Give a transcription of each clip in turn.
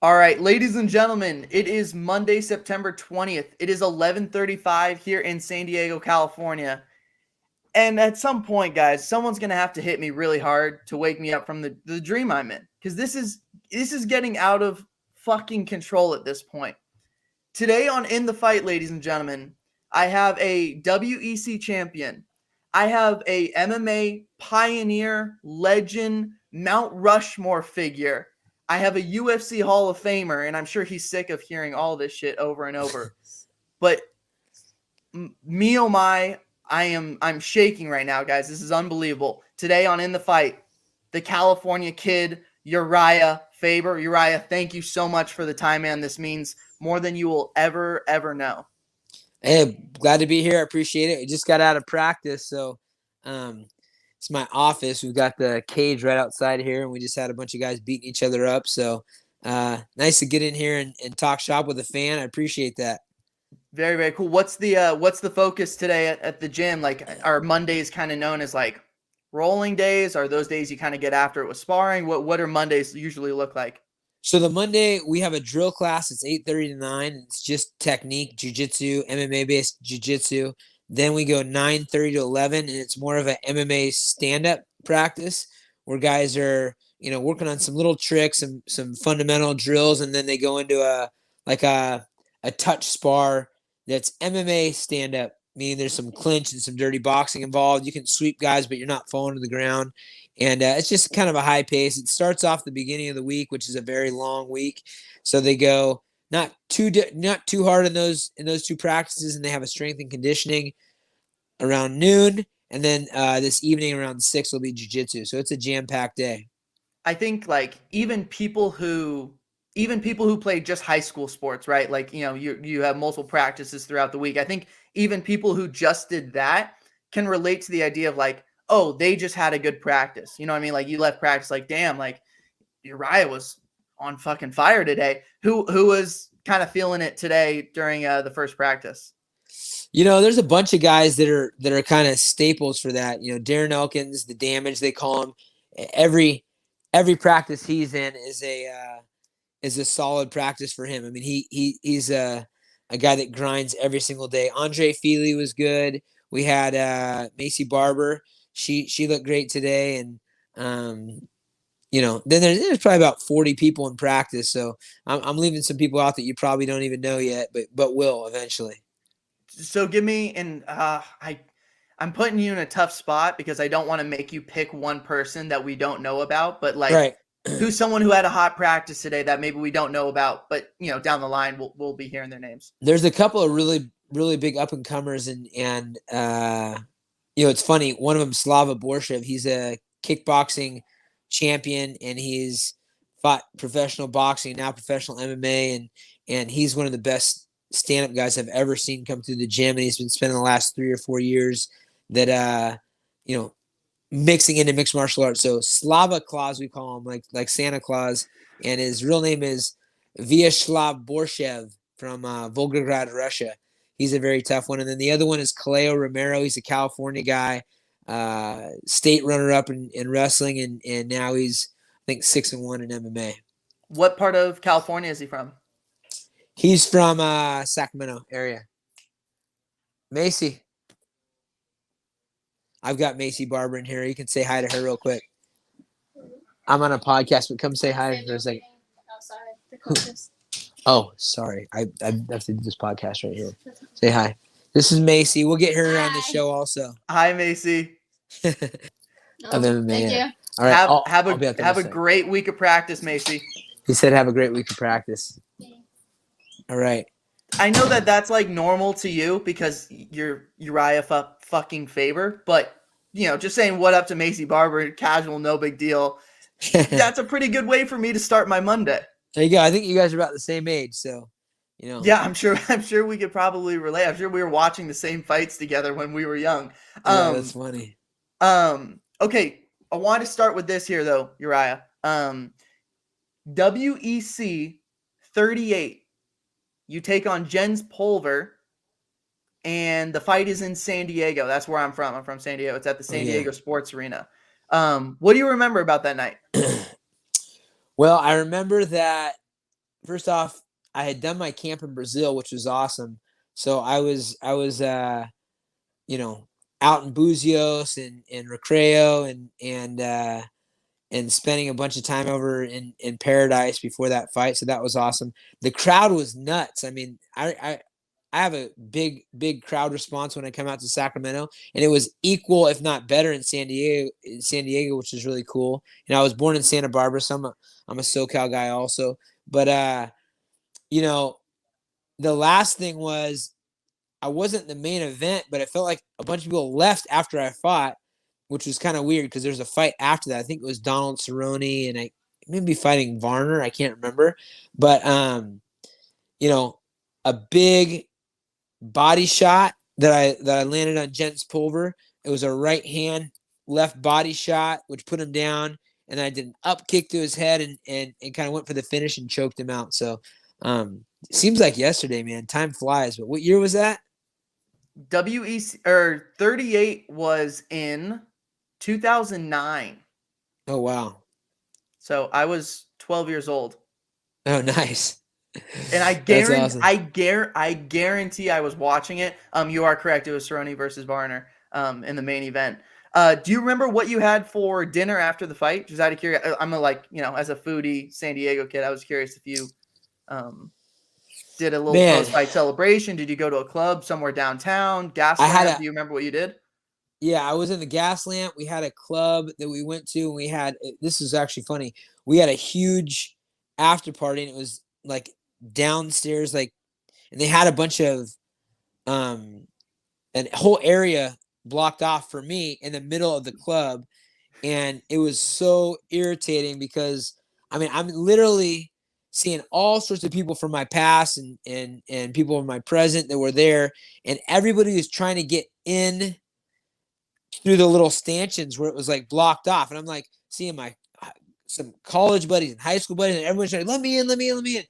All right, ladies and gentlemen, it is Monday, September 20th. It is 11:35 here in San Diego, California. And at some point, guys, someone's going to have to hit me really hard to wake me up from the dream I'm in, cuz this is getting out of fucking control at this point. Today on In the Fight, ladies and gentlemen, I have a WEC champion. I have a MMA pioneer, legend, Mount Rushmore figure. I have a UFC Hall of Famer, and I'm sure he's sick of hearing all this shit over and over. But me oh my, I'm shaking right now, guys. This is unbelievable. Today on In the Fight, the California kid, Urijah Faber. Urijah, thank you so much for the time, man. This means more than you will ever know. Hey, glad to be here. I appreciate it. We just got out of practice, so it's my office. We've got the cage right outside here, and we just had a bunch of guys beating each other up. So nice to get in here and talk shop with a fan. I appreciate that. Very cool. What's the focus today at the gym? Like, are Mondays kind of known as like rolling days? Are those days you kind of get after it with sparring? What are Mondays usually look like? So the Monday we have a drill class. It's 8:30 to 9. It's just technique, jiu-jitsu, MMA based jiu-jitsu. Then we go 9:30 to 11, and it's more of an MMA stand-up practice where guys are working on some little tricks, some fundamental drills, and then they go into a touch spar that's MMA stand-up, meaning there's some clinch and some dirty boxing involved. You can sweep guys, but you're not falling to the ground. And it's just kind of a high pace. It starts off the beginning of the week, which is a very long week. So they go not too hard in those two practices, and they have a strength and conditioning around noon, and then this evening around 6 will be jiu-jitsu. So it's a jam-packed day. I think like even people who play just high school sports, right? Like, you have multiple practices throughout the week. I think even people who just did that can relate to the idea of like, oh, they just had a good practice. You know what I mean? Like, you left practice like, damn, like Uriah was on fucking fire today. Who was kind of feeling it today during the first practice? There's a bunch of guys that are kind of staples for that. Darren Elkins, the Damage they call him. Every practice he's in is a solid practice for him. I mean, he's a guy that grinds every single day. Andre Feely was good. We had Macy Barber. She looked great today, and then there's probably about 40 people in practice. So I'm leaving some people out that you probably don't even know yet, but will eventually. So give me I'm putting you in a tough spot because I don't want to make you pick one person that we don't know about, but like, Right. who's someone who had a hot practice today that maybe we don't know about, but down the line we'll be hearing their names. There's a couple of really big up and comers, and it's funny. One of them, Slava Borshev, he's a kickboxing champion, and he's fought professional boxing, now professional MMA, and he's one of the best stand-up guys I've ever seen come through the gym, and he's been spending the last 3 or 4 years that mixing into mixed martial arts. So Slava Claus, we call him, like Santa Claus, and his real name is Vyacheslav Borshev from Volgograd, Russia. He's a very tough one. And then the other one is Kaleo Romero. He's a California guy, state runner-up in wrestling, and now he's, I think, 6-1 in MMA. What part of California is he from? He's from Sacramento area. Macy. I've got Macy Barber in here. You can say hi to her real quick. I'm on a podcast, but come say hi for a second. Oh, sorry. I have to do this podcast right here. Say hi. This is Macy. We'll get her on the show also. Hi, Macy. Thank you. All right. Have a great week of practice, Macy. He said have a great week of practice. All right. I know that that's like normal to you because you're Urijah fucking Faber, but just saying what up to Macy Barber, casual, no big deal. That's a pretty good way for me to start my Monday. There you go. I think you guys are about the same age, so Yeah, I'm sure we could probably relate. I'm sure we were watching the same fights together when we were young. Yeah, that's funny. Okay, I want to start with this here though, Urijah. WEC 38. You take on Jens Pulver, and the fight is in San Diego. That's where I'm from. I'm from San Diego. It's at the San Diego Sports Arena. What do you remember about that night? Well, I remember that first off, I had done my camp in Brazil, which was awesome. So I was you know, out in Buzios and Recreo and spending a bunch of time over in Paradise before that fight. So that was awesome. The crowd was nuts. I mean, I have a big crowd response when I come out to Sacramento, and it was equal, if not better, in San Diego, which is really cool. I was born in Santa Barbara, so I'm a SoCal guy also. But you know, the last thing was I wasn't the main event, but it felt like a bunch of people left after I fought, which was kind of weird because there's a fight after that. I think it was Donald Cerrone and I maybe fighting Varner. I can't remember, but a big body shot that I landed on Jens Pulver. It was a right hand left body shot, which put him down, and I did an up kick to his head and kind of went for the finish and choked him out. So it seems like yesterday, man. Time flies. But what year was that? WEC or 38 was in 2009. Oh wow. So I was 12 years old. Oh, nice. And I guarantee, awesome. I guarantee I was watching it. You are correct. It was Cerrone versus Varner in the main event. Do you remember what you had for dinner after the fight? Just out of curiosity, I'm as a foodie San Diego kid, I was curious if you did a little post-fight celebration. Did you go to a club somewhere downtown? Gaslamp? Do you remember what you did? Yeah, I was in the Gaslamp. We had a club that we went to, and we had, this is actually funny. We had a huge after party, and it was like downstairs, and they had a bunch of an whole area blocked off for me in the middle of the club, and it was so irritating because I'm literally seeing all sorts of people from my past and people from my present that were there, and everybody was trying to get in through the little stanchions where it was blocked off, and I'm seeing some college buddies and high school buddies, and everyone's like, let me in.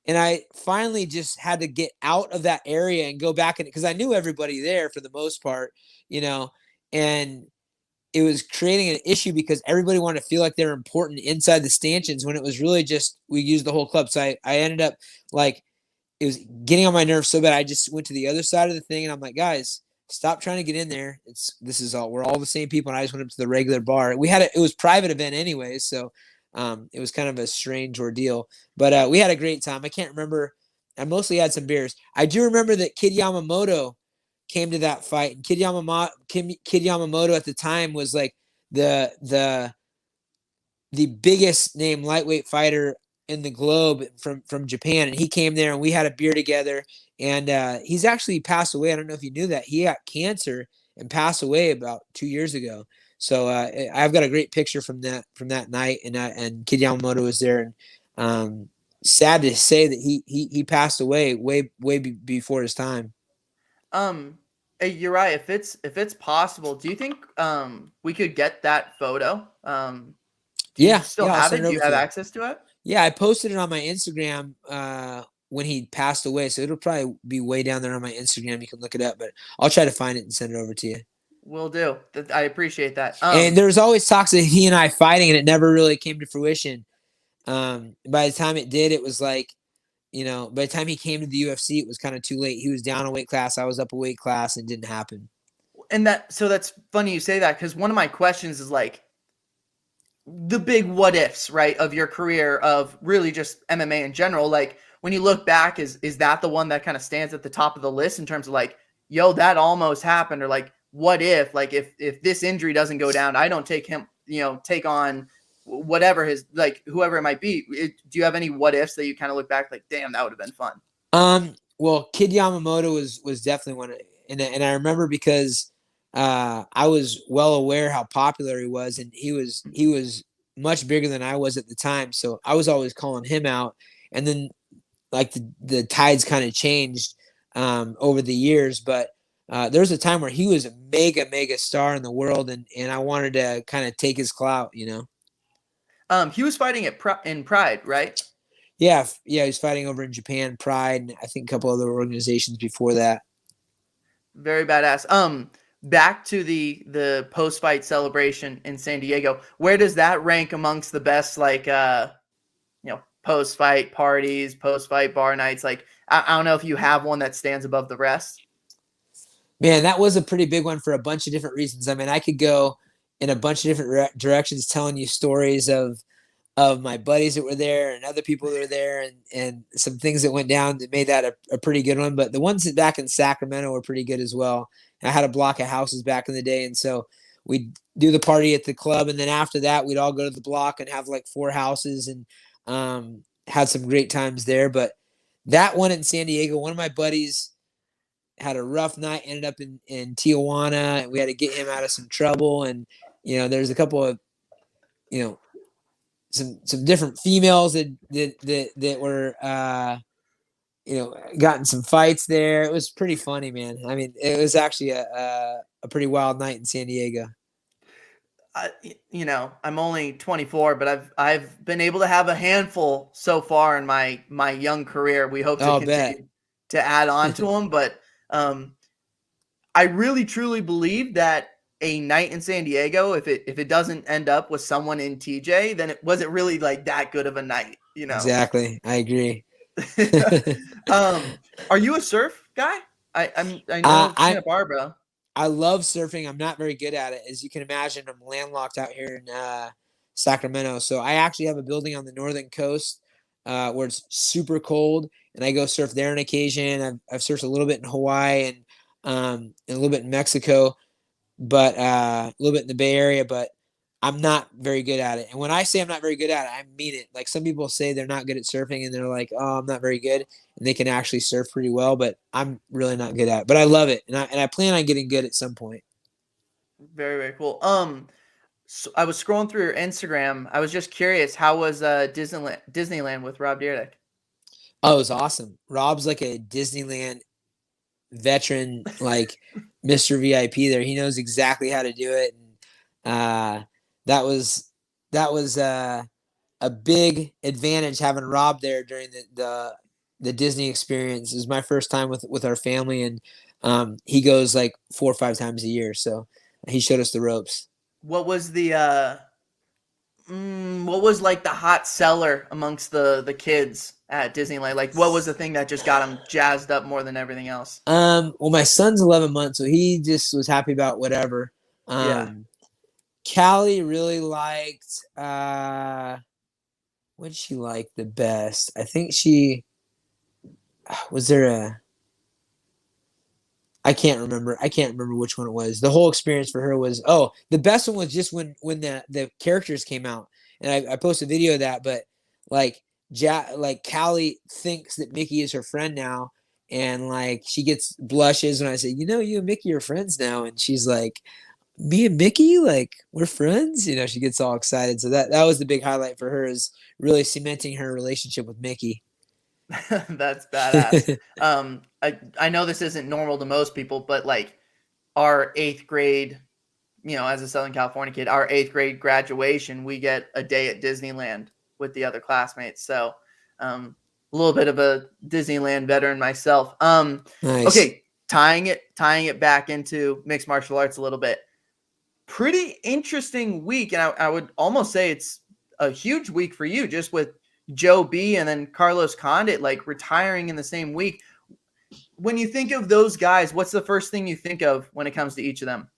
And I finally just had to get out of that area and go back in because I knew everybody there for the most part, and it was creating an issue because everybody wanted to feel like they're important inside the stanchions when it was really just, we used the whole club. So I ended up it was getting on my nerves so bad. I just went to the other side of the thing and I'm like, guys, stop trying to get in there. We're all the same people. And I just went up to the regular bar. It was private event anyways. So it was kind of a strange ordeal, but we had a great time. I can't remember. I mostly had some beers. I do remember that Kid Yamamoto came to that fight, and Kid Yamamoto at the time was the biggest name lightweight fighter in the globe from Japan, and he came there and we had a beer together. And he's actually passed away. I don't know if you knew that. He got cancer and passed away about 2 years ago. So I've got a great picture from that night, and Kid Yamamoto was there. And sad to say that he passed away way before his time. Hey, Uriah, if it's possible, do you think we could get that photo? Do you still have it? Do you have access to it? Yeah, I posted it on my Instagram when he passed away, so it'll probably be way down there on my Instagram. You can look it up, but I'll try to find it and send it over to you. Will do. I appreciate that. And there was always talks of he and I fighting, and it never really came to fruition. By the time it did, it was by the time he came to the UFC, it was kind of too late. He was down a weight class. I was up a weight class, and it didn't happen. And that's funny you say that, because one of my questions is the big what ifs, right, of your career, of really just MMA in general. When you look back, is that the one that kind of stands at the top of the list in terms of yo, that almost happened, or what if this injury doesn't go down, I don't take him, take on whatever his whoever it might be. Do you have any what ifs that you kind of look back damn, that would have been fun? Well, Kid Yamamoto was definitely one, and I remember because I was well aware how popular he was, and he was much bigger than I was at the time, so I was always calling him out. And then the tides kind of changed over the years, but there was a time where he was a mega star in the world, and I wanted to kind of take his clout, He was fighting in Pride, right? Yeah, he was fighting over in Japan, Pride, and I think a couple other organizations before that. Very badass. Back to the post-fight celebration in San Diego. Where does that rank amongst the best post-fight parties, post-fight bar nights? Like, I don't know if you have one that stands above the rest. Man, that was a pretty big one for a bunch of different reasons. I mean, I could go in a bunch of different directions telling you stories of my buddies that were there and other people that were there, and some things that went down that made that a pretty good one. But the ones that back in Sacramento were pretty good as well. I had a block of houses back in the day, and so we'd do the party at the club, and then after that, we'd all go to the block and have like 4 houses, and had some great times there. But that one in San Diego, one of my buddies had a rough night, ended up in Tijuana, and we had to get him out of some trouble. And, there's a couple of, some different females that were, got in some fights there. It was pretty funny, man. I mean, it was actually a pretty wild night in San Diego. I'm only 24, but I've been able to have a handful so far in my young career. We hope to continue to add on to them, but I really truly believe that a night in San Diego, if it doesn't end up with someone in TJ, then it wasn't really like that good of a night, Exactly. I agree. Are you a surf guy? I know Santa Barbara. I love surfing. I'm not very good at it. As you can imagine, I'm landlocked out here in Sacramento. So I actually have a building on the northern coast where it's super cold, and I go surf there on occasion. I've surfed a little bit in Hawaii and a little bit in Mexico, but a little bit in the Bay Area, but I'm not very good at it. And when I say I'm not very good at it, I mean it. Like, some people say they're not good at surfing and they're like, oh, I'm not very good. And they can actually surf pretty well, but I'm really not good at it. But I love it. And I plan on getting good at some point. Very, very cool. So I was scrolling through your Instagram. I was just curious, how was Disneyland with Rob Dyrdek? Oh, it was awesome. Rob's like a Disneyland veteran, like Mr. VIP there. He knows exactly how to do it. And that was a big advantage having Rob there during the Disney experience. It was my first time with our family, and he goes like 4 or 5 times a year. So he showed us the ropes. What was the like the hot seller amongst the kids at Disneyland? Like, what was the thing that just got him jazzed up more than everything else? Well, my son's 11 months, so he just was happy about whatever. Callie really liked what did she like the best? I think she was there I can't remember which one it was. The whole experience for her was, the best one was just when the characters came out. And I posted a video of that, but like Callie thinks that Mickey is her friend now, and like she gets blushes when I say, you and Mickey are friends now, and she's like, me and Mickey, like, we're friends. She gets all excited. So that was the big highlight for her, is really cementing her relationship with Mickey. That's badass. I know this isn't normal to most people, but like our 8th grade, as a Southern California kid, our 8th grade graduation, we get a day at Disneyland with the other classmates. So a little bit of a Disneyland veteran myself. Nice. Okay, tying it back into mixed martial arts a little bit. Pretty interesting week, and I would almost say it's a huge week for you, just with Joe B and then Carlos Condit like retiring in the same week. When you think of those guys, what's the first thing you think of when it comes to each of them?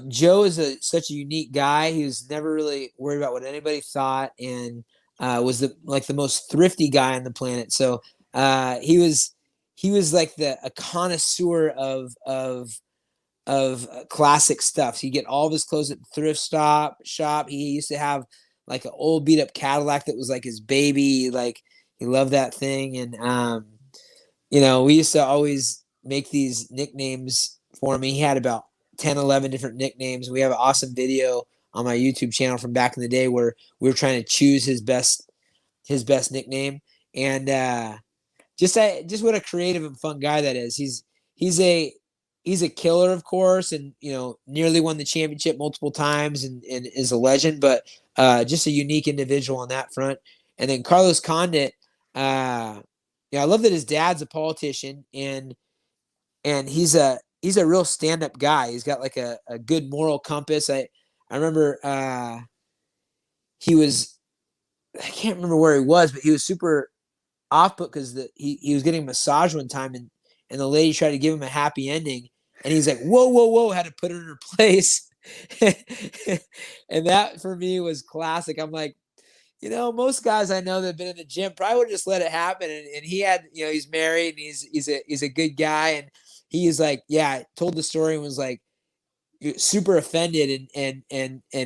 Joe is such a unique guy. He was never really worried about what anybody thought, and was the most thrifty guy on the planet. So he was like a connoisseur of classic stuff. So you get all of his clothes at the thrift shop. He used to have like an old beat up Cadillac that was like his baby. Like, he loved that thing. And, we used to always make these nicknames for him. He had about 10, 11 different nicknames. We have an awesome video on my YouTube channel from back in the day where we were trying to choose his best nickname. And, just what a creative and fun guy that is. He's a killer, of course, and nearly won the championship multiple times and is a legend, but just a unique individual on that front. And then Carlos Condit, I love that his dad's a politician, and he's a real stand-up guy. He's got like a good moral compass. I remember he was I can't remember where he was, but he was super off put because he was getting a massage one time and the lady tried to give him a happy ending and he's like, whoa, whoa, whoa, had to put her in her place. And that for me was classic. I'm like, most guys I know that have been in the gym probably would just let it happen. And he had, he's married and he's a good guy. And he's like, yeah, told the story and was like super offended and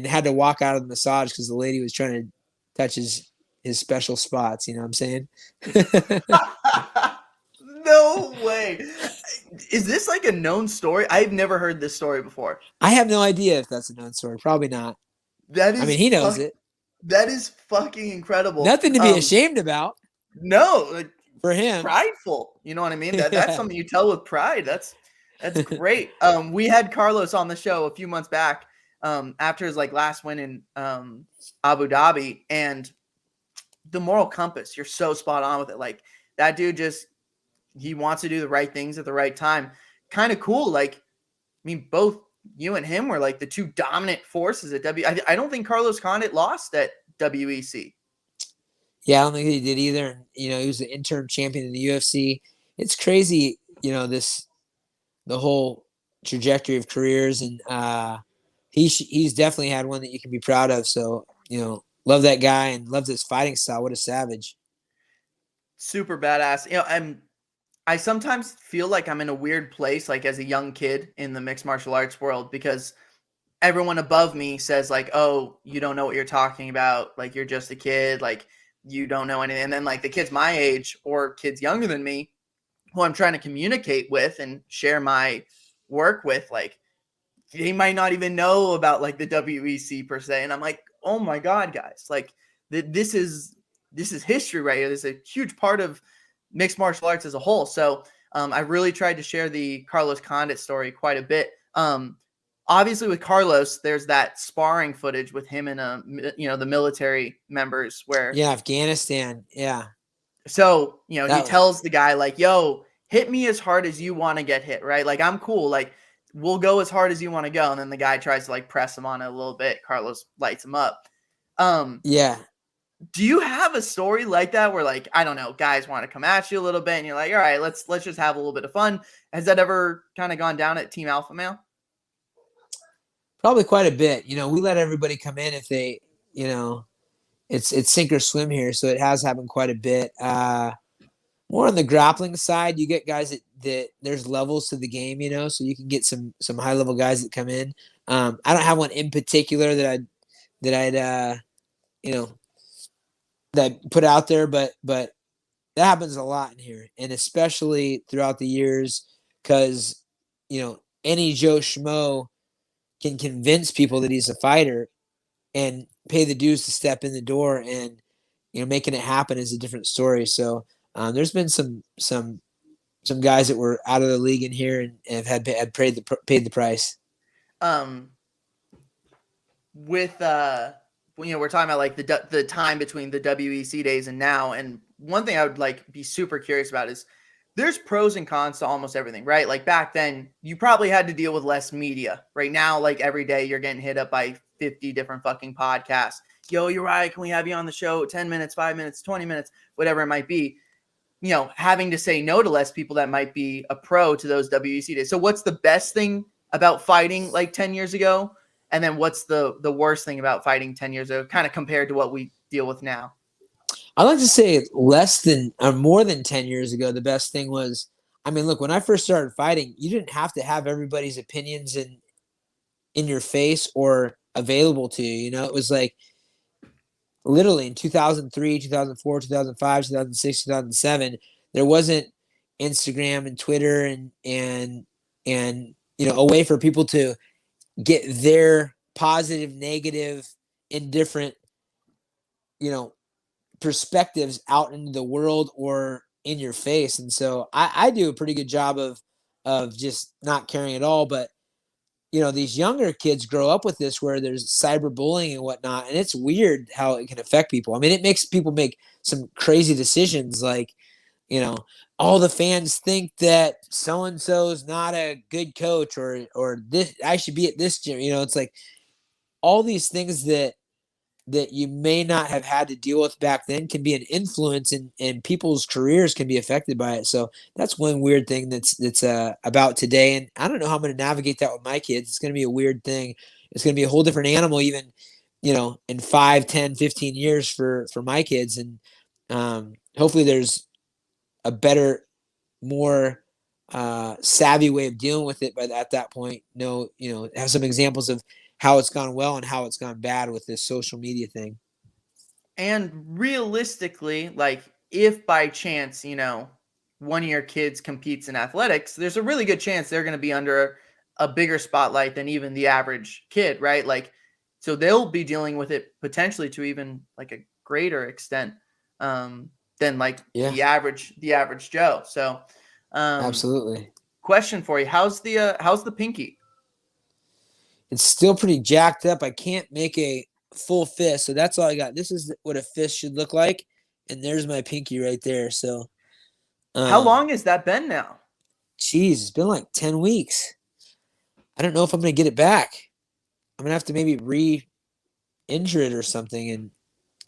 had to walk out of the massage because the lady was trying to touch his special spots. You know what I'm saying? No way. Is this like a known story? I've never heard this story before. I have no idea if that's a known story. Probably not. That is. I mean, he knows it. That is fucking incredible. Nothing to be ashamed about. No, like, for him, prideful. You know what I mean? That's something you tell with pride. That's great. We had Carlos on the show a few months back after his like last win in Abu Dhabi, and the moral compass. You're so spot on with it. Like that dude he wants to do the right things at the right time. Kind of cool. Like, I mean, both you and him were like the two dominant forces at I don't think Carlos Condit lost at WEC. Yeah, I don't think he did either. He was the interim champion in the UFC. It's crazy, the whole trajectory of careers, and he's definitely had one that you can be proud of. So, love that guy and love his fighting style. What a savage. Super badass. I sometimes feel like I'm in a weird place, like as a young kid in the mixed martial arts world, because everyone above me says like, oh, you don't know what you're talking about. Like, you're just a kid. Like, you don't know anything. And then like the kids my age or kids younger than me who I'm trying to communicate with and share my work with, like, they might not even know about like the WEC per se. And I'm like, oh my God, guys, like this is history right here. This is a huge part of mixed martial arts as a whole. So I really tried to share the Carlos Condit story quite a bit. Obviously with Carlos, there's that sparring footage with him and the military members where Afghanistan. Yeah. So, he tells the guy like, yo, hit me as hard as you want to get hit, right? Like, I'm cool. Like, we'll go as hard as you want to go. And then the guy tries to like press him on it a little bit. Carlos lights him up. Yeah. Do you have a story like that where like, I don't know, guys want to come at you a little bit and you're like, all right, let's just have a little bit of fun. Has that ever kind of gone down at Team Alpha Male? Probably quite a bit. We let everybody come in if they, it's sink or swim here. So it has happened quite a bit. More on the grappling side, you get guys that there's levels to the game, so you can get some high level guys that come in. I don't have one in particular that I'd that put out there, but that happens a lot in here, and especially throughout the years, because any Joe Schmo can convince people that he's a fighter and pay the dues to step in the door, and making it happen is a different story. So there's been some guys that were out of the league in here and have paid the price. With we're talking about like the time between the WEC days and now, and one thing I would like be super curious about is there's pros and cons to almost everything, right? Like back then you probably had to deal with less media. Right now, like every day you're getting hit up by 50 different fucking podcasts. Yo, Urijah, can we have you on the show? 10 minutes, 5 minutes, 20 minutes, whatever it might be. Having to say no to less people that might be a pro to those WEC days. So what's the best thing about fighting like 10 years ago? And then what's the worst thing about fighting 10 years ago, kind of compared to what we deal with now? I'd like to say less than or more than 10 years ago, the best thing was, I mean, look, when I first started fighting, you didn't have to have everybody's opinions in your face or available to you. It was like literally in 2003, 2004, 2005, 2006, 2007, there wasn't Instagram and Twitter and a way for people to get their positive, negative, indifferent, perspectives out into the world or in your face. And so I do a pretty good job of just not caring at all. But, these younger kids grow up with this where there's cyberbullying and whatnot. And it's weird how it can affect people. I mean, it makes people make some crazy decisions like, all the fans think that so-and-so is not a good coach or this, I should be at this gym. It's like all these things that that you may not have had to deal with back then can be an influence, and people's careers can be affected by it. So that's one weird thing that's about today. And I don't know how I'm going to navigate that with my kids. It's going to be a weird thing. It's going to be a whole different animal, even, in 5, 10, 15 years for my kids. And hopefully there's a better, more savvy way of dealing with it. But at that point, have some examples of how it's gone well and how it's gone bad with this social media thing. And realistically, like if by chance, one of your kids competes in athletics, there's a really good chance they're going to be under a bigger spotlight than even the average kid, right? Like, so they'll be dealing with it potentially to even like a greater extent than like the average Joe. So, absolutely. Question for you: how's the pinky? It's still pretty jacked up. I can't make a full fist, so that's all I got. This is what a fist should look like, and there's my pinky right there. So, how long has that been now? Geez, it's been like 10 weeks. I don't know if I'm going to get it back. I'm going to have to maybe re-injure it or something. And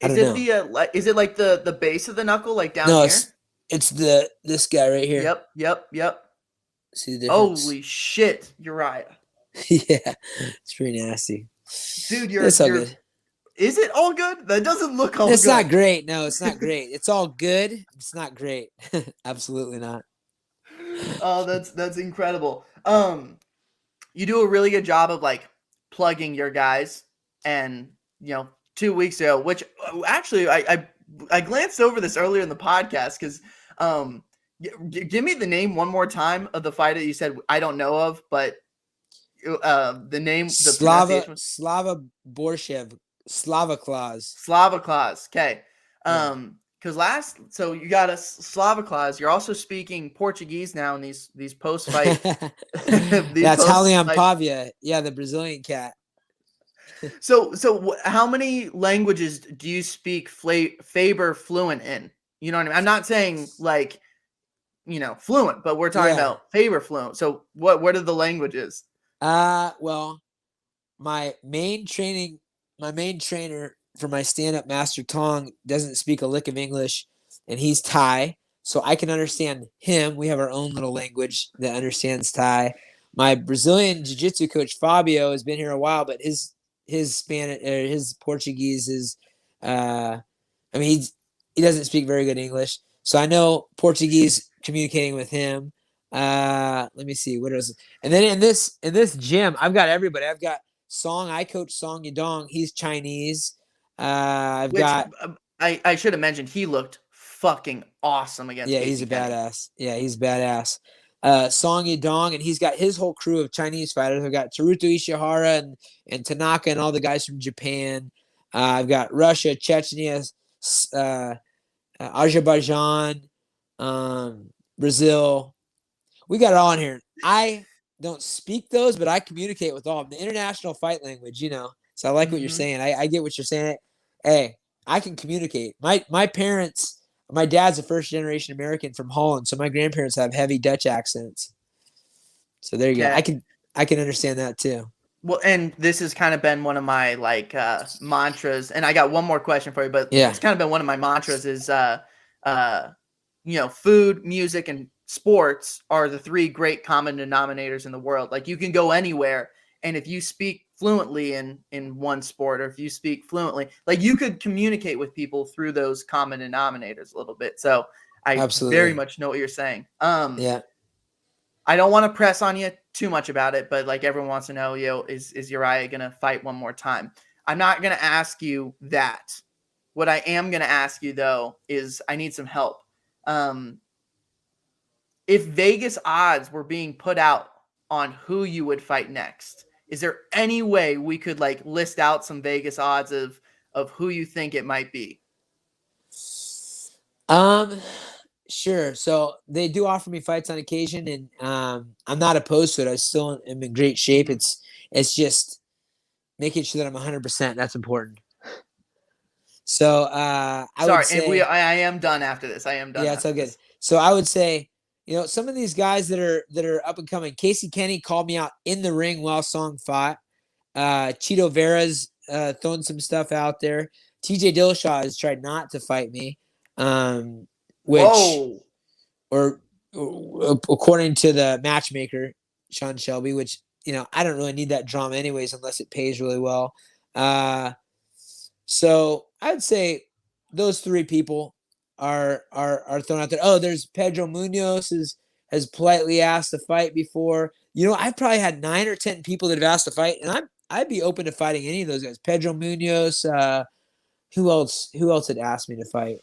I don't know. Is it like the base of the knuckle, like down here? No, it's this guy right here. Yep. See the difference? Holy shit, Uriah. Yeah, it's pretty nasty. Dude, it's all good. Is it all good? That doesn't look all good. It's not great. No, it's not great. It's all good. It's not great. Absolutely not. Oh, that's incredible. You do a really good job of like plugging your guys, and 2 weeks ago, which actually I glanced over this earlier in the podcast because give me the name one more time of the fighter you said I don't know of, but the name, the Slava Borshev, Slava Claus. Okay. Because so you got a Slava Claus. You're also speaking Portuguese now in these post fight. That's Halion Pavia. Yeah, the Brazilian cat. So how many languages do you speak Faber fluent in? You know what I mean? I'm not saying like, fluent, but we're talking about Faber fluent. So what are the languages? Well, my main trainer for my stand-up master Tong doesn't speak a lick of English, and he's Thai, so I can understand him. We have our own little language that understands Thai. My Brazilian jiu-jitsu coach Fabio has been here a while, but his Spanish or his Portuguese is he doesn't speak very good English, so I know Portuguese communicating with him. Let me see what else. And then in this gym, I've got everybody. I've got Song. I coach Song Yadong. He's Chinese. I should have mentioned he looked fucking awesome against. Yeah, he's a badass. Yeah, he's badass. Song Yadong, and he's got his whole crew of Chinese fighters. I've got Teruto Ishihara and Tanaka and all the guys from Japan. I've got Russia, Chechnya, Azerbaijan, Brazil. We got it all in here. I don't speak those, but I communicate with all of them. The international fight language, So I like what you're saying. I get what you're saying. Hey, I can communicate. My parents, my dad's a first generation American from Holland, so my grandparents have heavy Dutch accents. So there you go. I can understand that too. Well, and this has kind of been one of my like mantras. And I got one more question for you, but it's kind of been one of my mantras is food, music, and sports are the three great common denominators in the world. Like you can go anywhere, and if you speak fluently in one sport, or if you speak fluently, like you could communicate with people through those common denominators a little bit. So I very much know what you're saying. I don't want to press on you too much about it, but like everyone wants to know, is Uriah gonna fight one more time? I'm not gonna ask you that. What I am gonna ask you though is I need some help. If Vegas odds were being put out on who you would fight next, is there any way we could like list out some Vegas odds of who you think it might be? Sure. So they do offer me fights on occasion, and I'm not opposed to it. I still am in great shape. It's just making sure that I'm 100%. That's important. So I would say, I am done after this. I am done. Yeah, it's all good. So I would say, some of these guys that are up and coming. Casey Kenny called me out in the ring while Song fought. Chito Vera's throwing some stuff out there. TJ Dillashaw has tried not to fight me, which, or according to the matchmaker, Sean Shelby, which, I don't really need that drama anyways, unless it pays really well. So I'd say those three people are thrown out there. Oh, there's Pedro Munoz has politely asked to fight before. I've probably had 9 or 10 people that have asked to fight, and I'd be open to fighting any of those guys. Pedro Munoz. Who else had asked me to fight?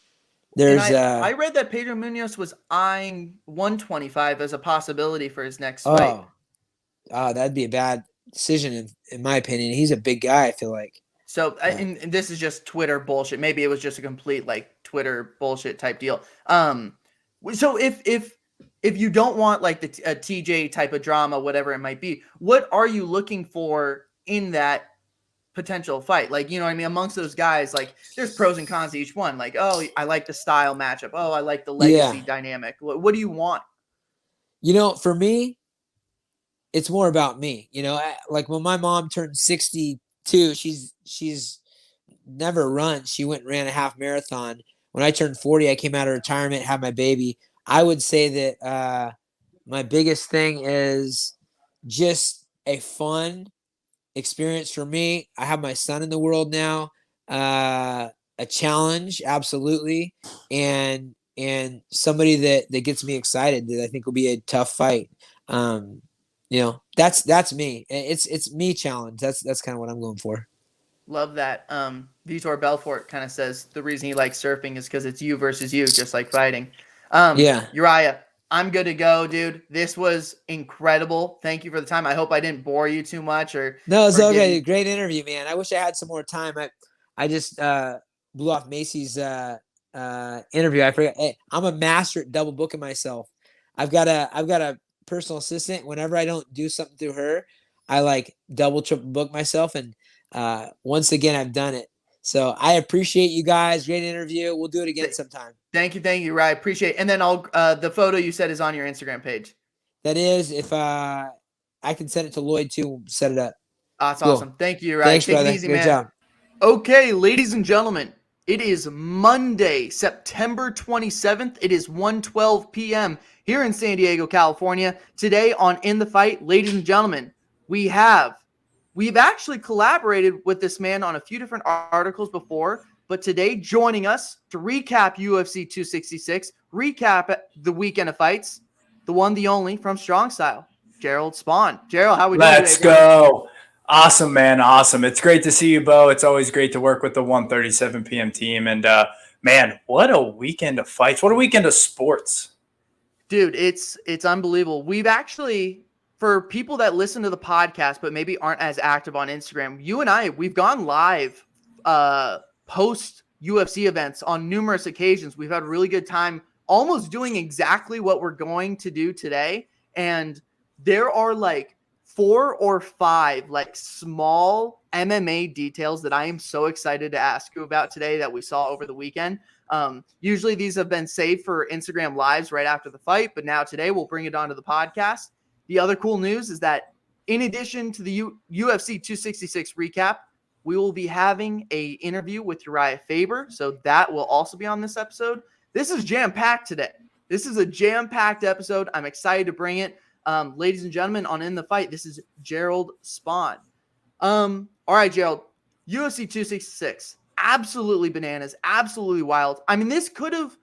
I read that Pedro Munoz was eyeing 125 as a possibility for his next fight. Oh, that'd be a bad decision in my opinion. He's a big guy, I feel like. So, and this is just Twitter bullshit. Maybe it was just a complete Twitter bullshit type deal. So if you don't want a TJ type of drama, whatever it might be, what are you looking for in that potential fight? You know what I mean? Amongst those guys, there's pros and cons to each one. I like the style matchup. Oh, I like the legacy dynamic. What do you want? For me, it's more about me. When my mom turned 62, she's never run. She went and ran a half marathon. When I turned 40, I came out of retirement, had my baby. I would say that my biggest thing is just a fun experience for me. I have my son in the world now. A challenge, absolutely, and somebody that gets me excited, that I think will be a tough fight. That's me. It's me challenge. That's kind of what I'm going for. Love that. Vitor Belfort kind of says the reason he likes surfing is because it's you versus you, just like fighting. Urijah, I'm good to go, dude. This was incredible. Thank you for the time. I hope I didn't bore you too much. No, it's okay. Great interview, man. I wish I had some more time. I just blew off Macy's interview. I forgot. Hey, I'm a master at double booking myself. I've got a personal assistant. Whenever I don't do something through her, I double, triple book myself. And once again, I've done it. So I appreciate you guys. Great interview. We'll do it again sometime. Thank you, Ryan. Appreciate it. And then the photo you said is on your Instagram page. That is, if I can send it to Lloyd too, set it up. That's cool. Awesome. Thank you, Ryan. Thanks, brother. Good job. Okay, ladies and gentlemen, it is Monday, September 27th. It is 1:12 p.m. here in San Diego, California. Today on In the Fight, ladies and gentlemen, we've actually collaborated with this man on a few different articles before, but today joining us to recap UFC 266, recap the weekend of fights, the one, the only, from Strong Style, Jerald Spohn. Jerald, how we doing today? Let's go. Awesome, man. Awesome. It's great to see you, Bo. It's always great to work with the 1:37 p.m. team. And, man, what a weekend of fights. What a weekend of sports. Dude, it's unbelievable. We've actually, for people that listen to the podcast but maybe aren't as active on Instagram, you and we've gone live post UFC events on numerous occasions. We've had a really good time almost doing exactly what we're going to do today. And there are 4 or 5 small MMA details that I am so excited to ask you about today that we saw over the weekend. Usually these have been saved for Instagram lives right after the fight, but now today we'll bring it onto the podcast. The other cool news is that in addition to the UFC 266 recap, we will be having a interview with Urijah Faber. So that will also be on this episode. This is jam-packed today. This is a jam-packed episode. I'm excited to bring it. Ladies and gentlemen, on In the Fight, this is Jerald Spohn. All right, Jerald, UFC 266, absolutely bananas, absolutely wild. I mean, this could have,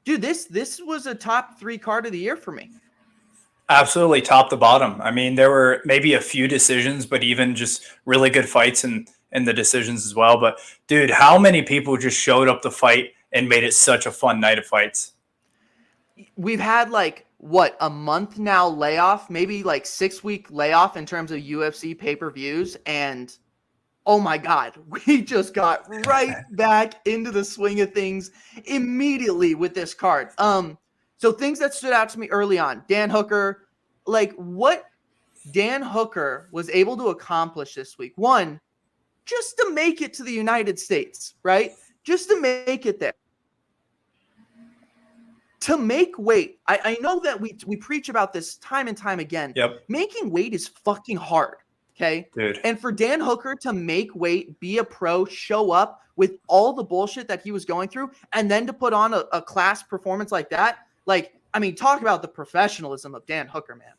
dude, this was a top 3 card of the year for me. Absolutely, top to bottom. I mean, there were maybe a few decisions, but even just really good fights in the decisions as well. But, dude, how many people just showed up to fight and made it such a fun night of fights? We've had a month now layoff, maybe 6-week layoff in terms of UFC pay-per-views. And oh my God, we just got right back into the swing of things immediately with this card. So things that stood out to me early on, Dan Hooker, what Dan Hooker was able to accomplish this week. One, just to make it to the United States, right? Just to make it there. To make weight, I know that we preach about this time and time again. Yep. Making weight is fucking hard. Okay. Dude. And for Dan Hooker to make weight, be a pro, show up with all the bullshit that he was going through, and then to put on a class performance like that, like, I mean, talk about the professionalism of Dan Hooker, man.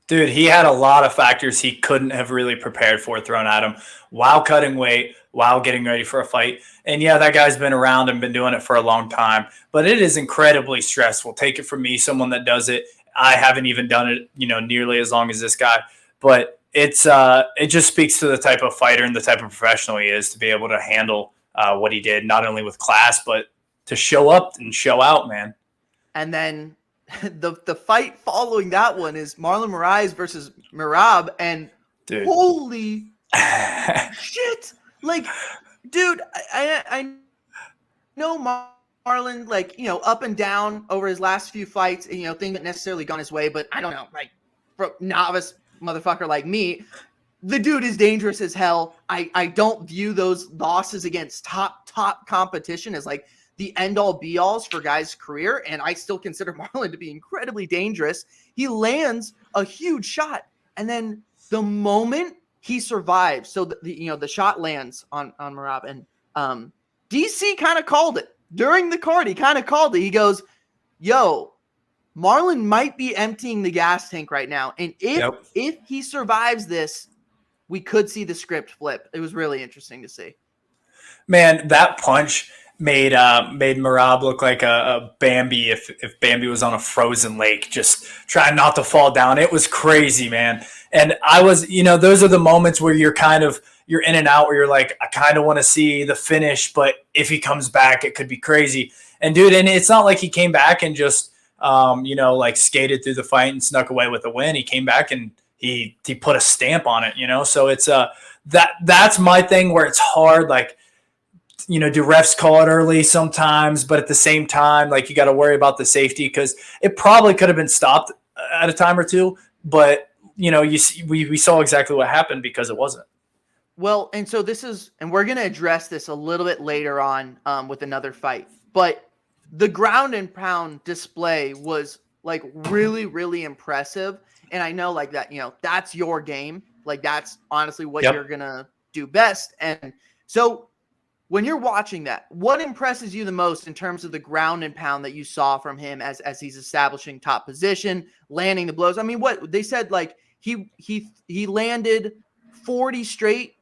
Dude, he had a lot of factors he couldn't have really prepared for thrown at him while cutting weight, while getting ready for a fight. And yeah, that guy's been around and been doing it for a long time, but it is incredibly stressful. Take it from me, someone that does it. I haven't even done it, nearly as long as this guy, but it just speaks to the type of fighter and the type of professional he is to be able to handle what he did, not only with class, but to show up and show out, man. And then the fight following that one is Marlon Moraes versus Merab, and dude, holy shit! Like, dude, I know Marlon, like, up and down over his last few fights, and, things that necessarily gone his way, but I don't know, like, for novice motherfucker like me, the dude is dangerous as hell. I don't view those losses against top competition as like the end-all be-alls for guys' career, and I still consider Marlon to be incredibly dangerous. He lands a huge shot, and then the moment he survives, so the shot lands on Merab, and DC kind of called it during the card. He kind of called it. He goes, "Yo, Marlon might be emptying the gas tank right now, and if he survives this, we could see the script flip." It was really interesting to see. Man, that punch made Merab look like a Bambi if Bambi was on a frozen lake, just trying not to fall down. It was crazy, man. And I was, those are the moments where you're in and out, where you're like, I kind of want to see the finish, but if he comes back, it could be crazy. And dude, and it's not like he came back and just, like skated through the fight and snuck away with a win. He came back and he put a stamp on it, So it's that's my thing where it's hard, like, do refs call it early sometimes, but at the same time, like, you got to worry about the safety because it probably could have been stopped at a time or two, but we saw exactly what happened because it wasn't. Well, and so and we're going to address this a little bit later on with another fight, but the ground and pound display was like really, really impressive. And I know like that, that's your game. Like that's honestly what you're going to do best. And so when you're watching that, what impresses you the most in terms of the ground and pound that you saw from him as he's establishing top position, landing the blows? I mean, what they said, like he landed 40 straight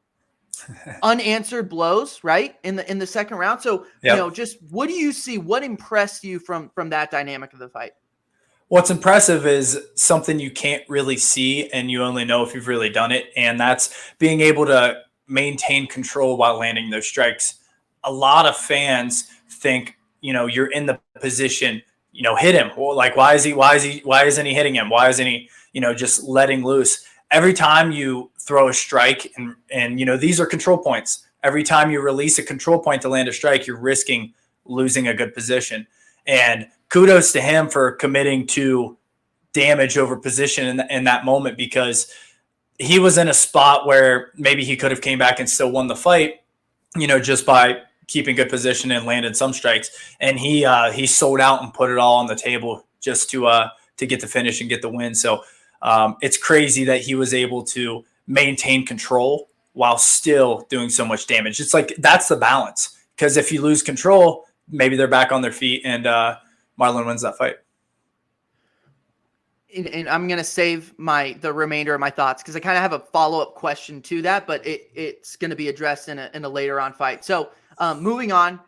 unanswered blows, right? In the second round. So, just what do you see? What impressed you from that dynamic of the fight? What's impressive is something you can't really see and you only know if you've really done it. And that's being able to maintain control while landing those strikes. A lot of fans think, you're in the position, hit him. Well, like, why isn't he hitting him? Why isn't he, just letting loose? Every time you throw a strike and these are control points. Every time you release a control point to land a strike, you're risking losing a good position. And kudos to him for committing to damage over position in that moment, because he was in a spot where maybe he could have came back and still won the fight, just by keeping good position and landed some strikes. And he sold out and put it all on the table just to get the finish and get the win. So it's crazy that he was able to maintain control while still doing so much damage. It's like, that's the balance, because if you lose control, maybe they're back on their feet and Marlon wins that fight. And I'm going to save the remainder of my thoughts because I kind of have a follow-up question to that, but it's going to be addressed in a later on fight. So moving on,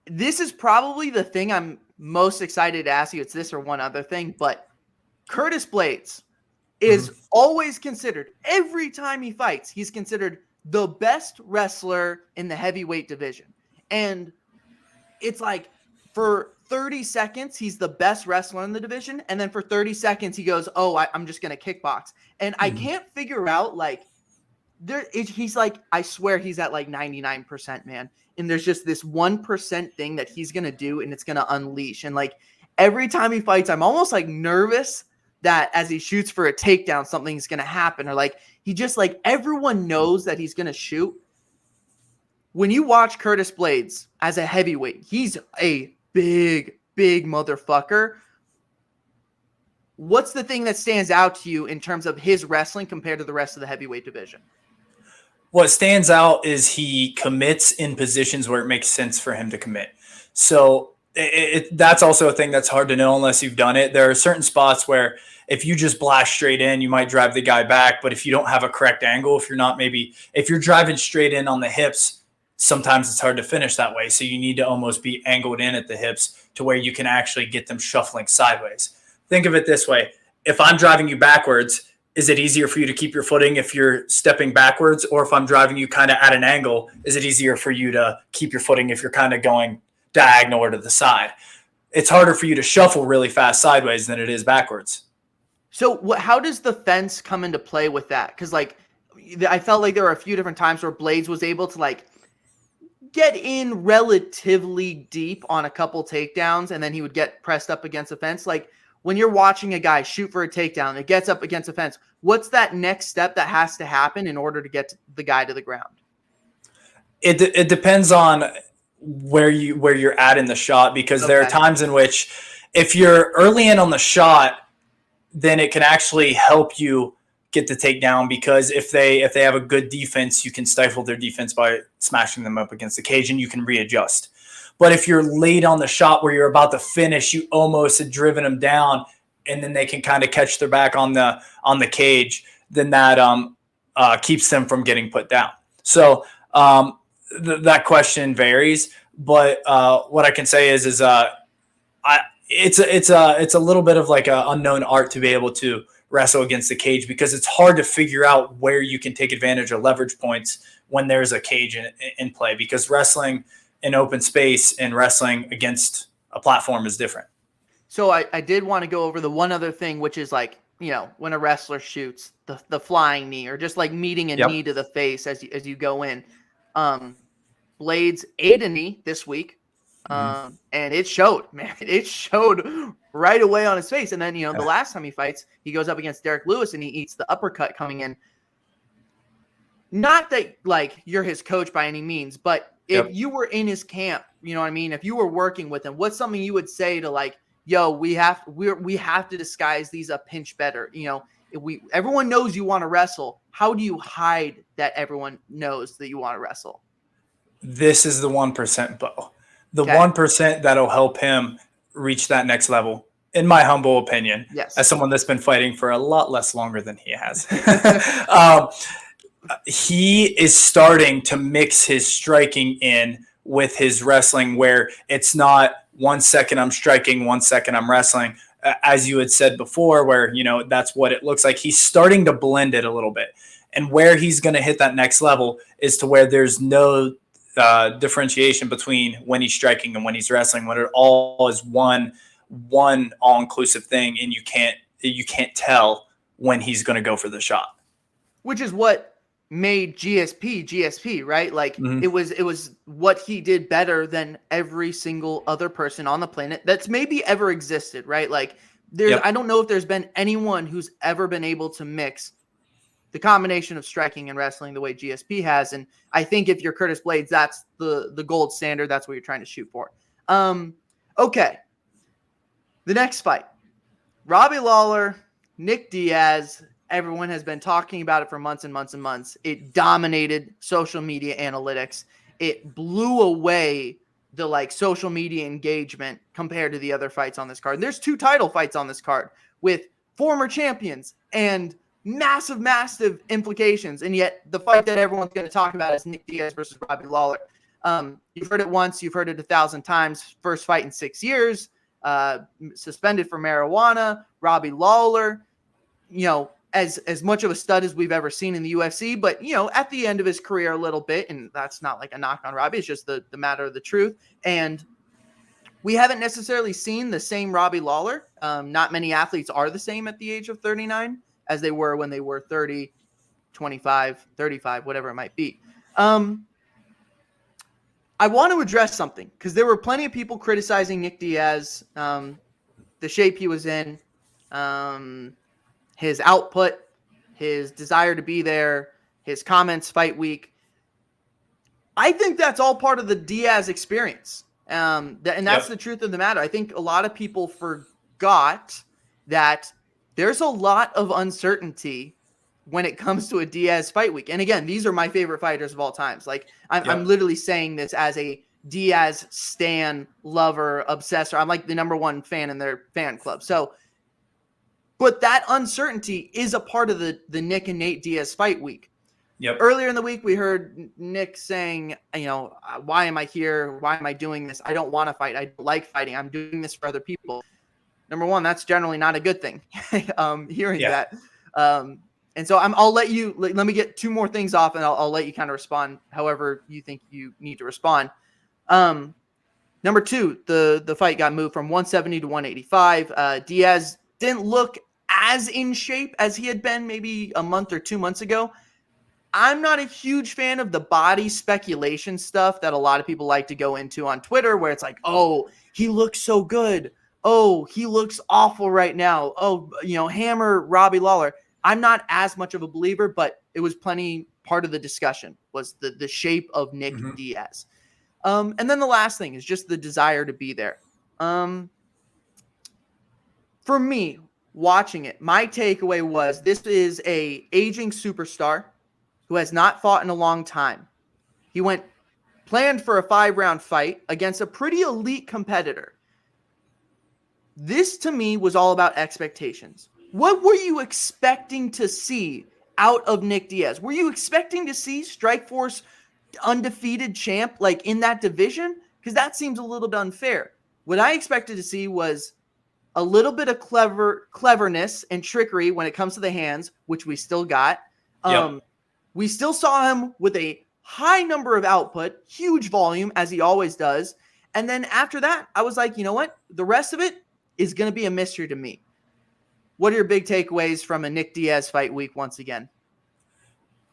this is probably the thing I'm most excited to ask you. It's this or one other thing, but Curtis Blaydes is always considered, every time he fights, he's considered the best wrestler in the heavyweight division. And it's like, for 30 seconds, he's the best wrestler in the division. And then for 30 seconds, he goes, I'm just going to kickbox. And I can't figure out, like, he's like, I swear he's at like 99%, man. And there's just this 1% thing that he's going to do, and it's going to unleash. And like, every time he fights, I'm almost like nervous that as he shoots for a takedown, something's going to happen. Or like, he just like, everyone knows that he's going to shoot. When you watch Curtis Blaydes as a heavyweight, he's a big motherfucker. what's the thing that stands out to you in terms of his wrestling compared to the rest of the heavyweight division? What stands out is he commits in positions where it makes sense for him to commit. So that's also a thing that's hard to know unless you've done it. There are certain spots where if you just blast straight in, you might drive the guy back. But if you don't have a correct angle, if you're driving straight in on the hips, sometimes it's hard to finish that way. So you need to almost be angled in at the hips to where you can actually get them shuffling sideways. Think of it this way. If I'm driving you backwards, is it easier for you to keep your footing if you're stepping backwards? Or if I'm driving you kind of at an angle, is it easier for you to keep your footing if you're kind of going diagonal or to the side? It's harder for you to shuffle really fast sideways than it is backwards. So how does the fence come into play with that? Because like I felt like there were a few different times where Blaydes was able to like get in relatively deep on a couple takedowns, and then he would get pressed up against the fence. Like when you're watching a guy shoot for a takedown, it gets up against the fence. What's that next step that has to happen in order to get the guy to the ground? It depends on where you're at in the shot, because there are times in which if you're early in on the shot, then it can actually help you get the takedown, because if they have a good defense, you can stifle their defense by smashing them up against the cage and you can readjust. But if you're late on the shot where you're about to finish, you almost had driven them down, and then they can kind of catch their back on the cage, then that keeps them from getting put down. So that question varies, but what I can say is it's a little bit of like an unknown art to be able to wrestle against the cage, because it's hard to figure out where you can take advantage of leverage points when there's a cage in play, because wrestling in open space and wrestling against a platform is different. So I did want to go over the one other thing, which is like, you know, when a wrestler shoots the flying knee, or just like meeting a knee to the face as you go in. Blaydes ate a knee this week. And it showed, man. It showed right away on his face. And then, you know, the last time he fights, he goes up against Derek Lewis and he eats the uppercut coming in. Not that, like, you're his coach by any means, but if you were in his camp, you know what I mean? If you were working with him, what's something you would say to, like, yo, we have to disguise these a pinch better. You know, everyone knows you want to wrestle. How do you hide that everyone knows that you want to wrestle? This is the 1%, Bo. The 1% that'll help him reach that next level, in my humble opinion, as someone that's been fighting for a lot less longer than he has. He is starting to mix his striking in with his wrestling, where it's not 1 second I'm striking, 1 second I'm wrestling, as you had said before, where, you know, that's what it looks like. He's starting to blend it a little bit. And where he's going to hit that next level is to where there's no differentiation between when he's striking and when he's wrestling, when it all is one all-inclusive thing, and you can't tell when he's going to go for the shot. Which is what made GSP, right? Like it was what he did better than every single other person on the planet that's maybe ever existed, right? Like I don't know if there's been anyone who's ever been able to mix the combination of striking and wrestling the way GSP has. And I think if you're Curtis Blaydes, that's the gold standard. That's what you're trying to shoot for. Okay. The next fight, Robbie Lawler, Nick Diaz. Everyone has been talking about it for months and months and months. It dominated social media analytics. It blew away the like social media engagement compared to the other fights on this card. And there's 2 title fights on this card with former champions and massive implications. And yet the fight that everyone's going to talk about is Nick Diaz versus Robbie Lawler. You've heard it once, you've heard it 1,000 times. First fight in 6 years, suspended for marijuana. Robbie Lawler, you know, as much of a stud as we've ever seen in the UFC, but, you know, at the end of his career a little bit, and that's not like a knock on Robbie, it's just the matter of the truth. And we haven't necessarily seen the same Robbie Lawler. Not many athletes are the same at the age of 39 as they were when they were 30, 25, 35, whatever it might be. I want to address something, because there were plenty of people criticizing Nick Diaz, the shape he was in, his output, his desire to be there, his comments fight week. I think that's all part of the Diaz experience. And that's the truth of the matter. I think a lot of people forgot that there's a lot of uncertainty when it comes to a Diaz fight week. And again, these are my favorite fighters of all times. Like I'm literally saying this as a Diaz stan, lover, obsessor. I'm like the number one fan in their fan club. So, but that uncertainty is a part of the Nick and Nate Diaz fight week. Yep. Earlier in the week, we heard Nick saying, why am I here? Why am I doing this? I don't want to fight. I don't like fighting. I'm doing this for other people. Number one, that's generally not a good thing. Hearing that. And so I'll let you, let me get two more things off and I'll let you kind of respond however you think you need to respond. Number two, the fight got moved from 170 to 185. Diaz didn't look as in shape as he had been maybe a month or 2 months ago. I'm not a huge fan of the body speculation stuff that a lot of people like to go into on Twitter, where it's like, oh, he looks so good. Oh, he looks awful right now. Oh, hammer Robbie Lawler. I'm not as much of a believer, but it was plenty part of the discussion was the shape of Nick Diaz. And then the last thing is just the desire to be there. For me, watching it, my takeaway was this is a aging superstar who has not fought in a long time. He planned for a 5-round fight against a pretty elite competitor. This to me was all about expectations. What were you expecting to see out of Nick Diaz? Were you expecting to see Strikeforce undefeated champ like in that division? Because that seems a little bit unfair. What I expected to see was a little bit of cleverness and trickery when it comes to the hands, which we still got. We still saw him with a high number of output, huge volume, as he always does. And then after that, I was like, you know what? The rest of it is going to be a mystery to me. What are your big takeaways from a Nick Diaz fight week once again?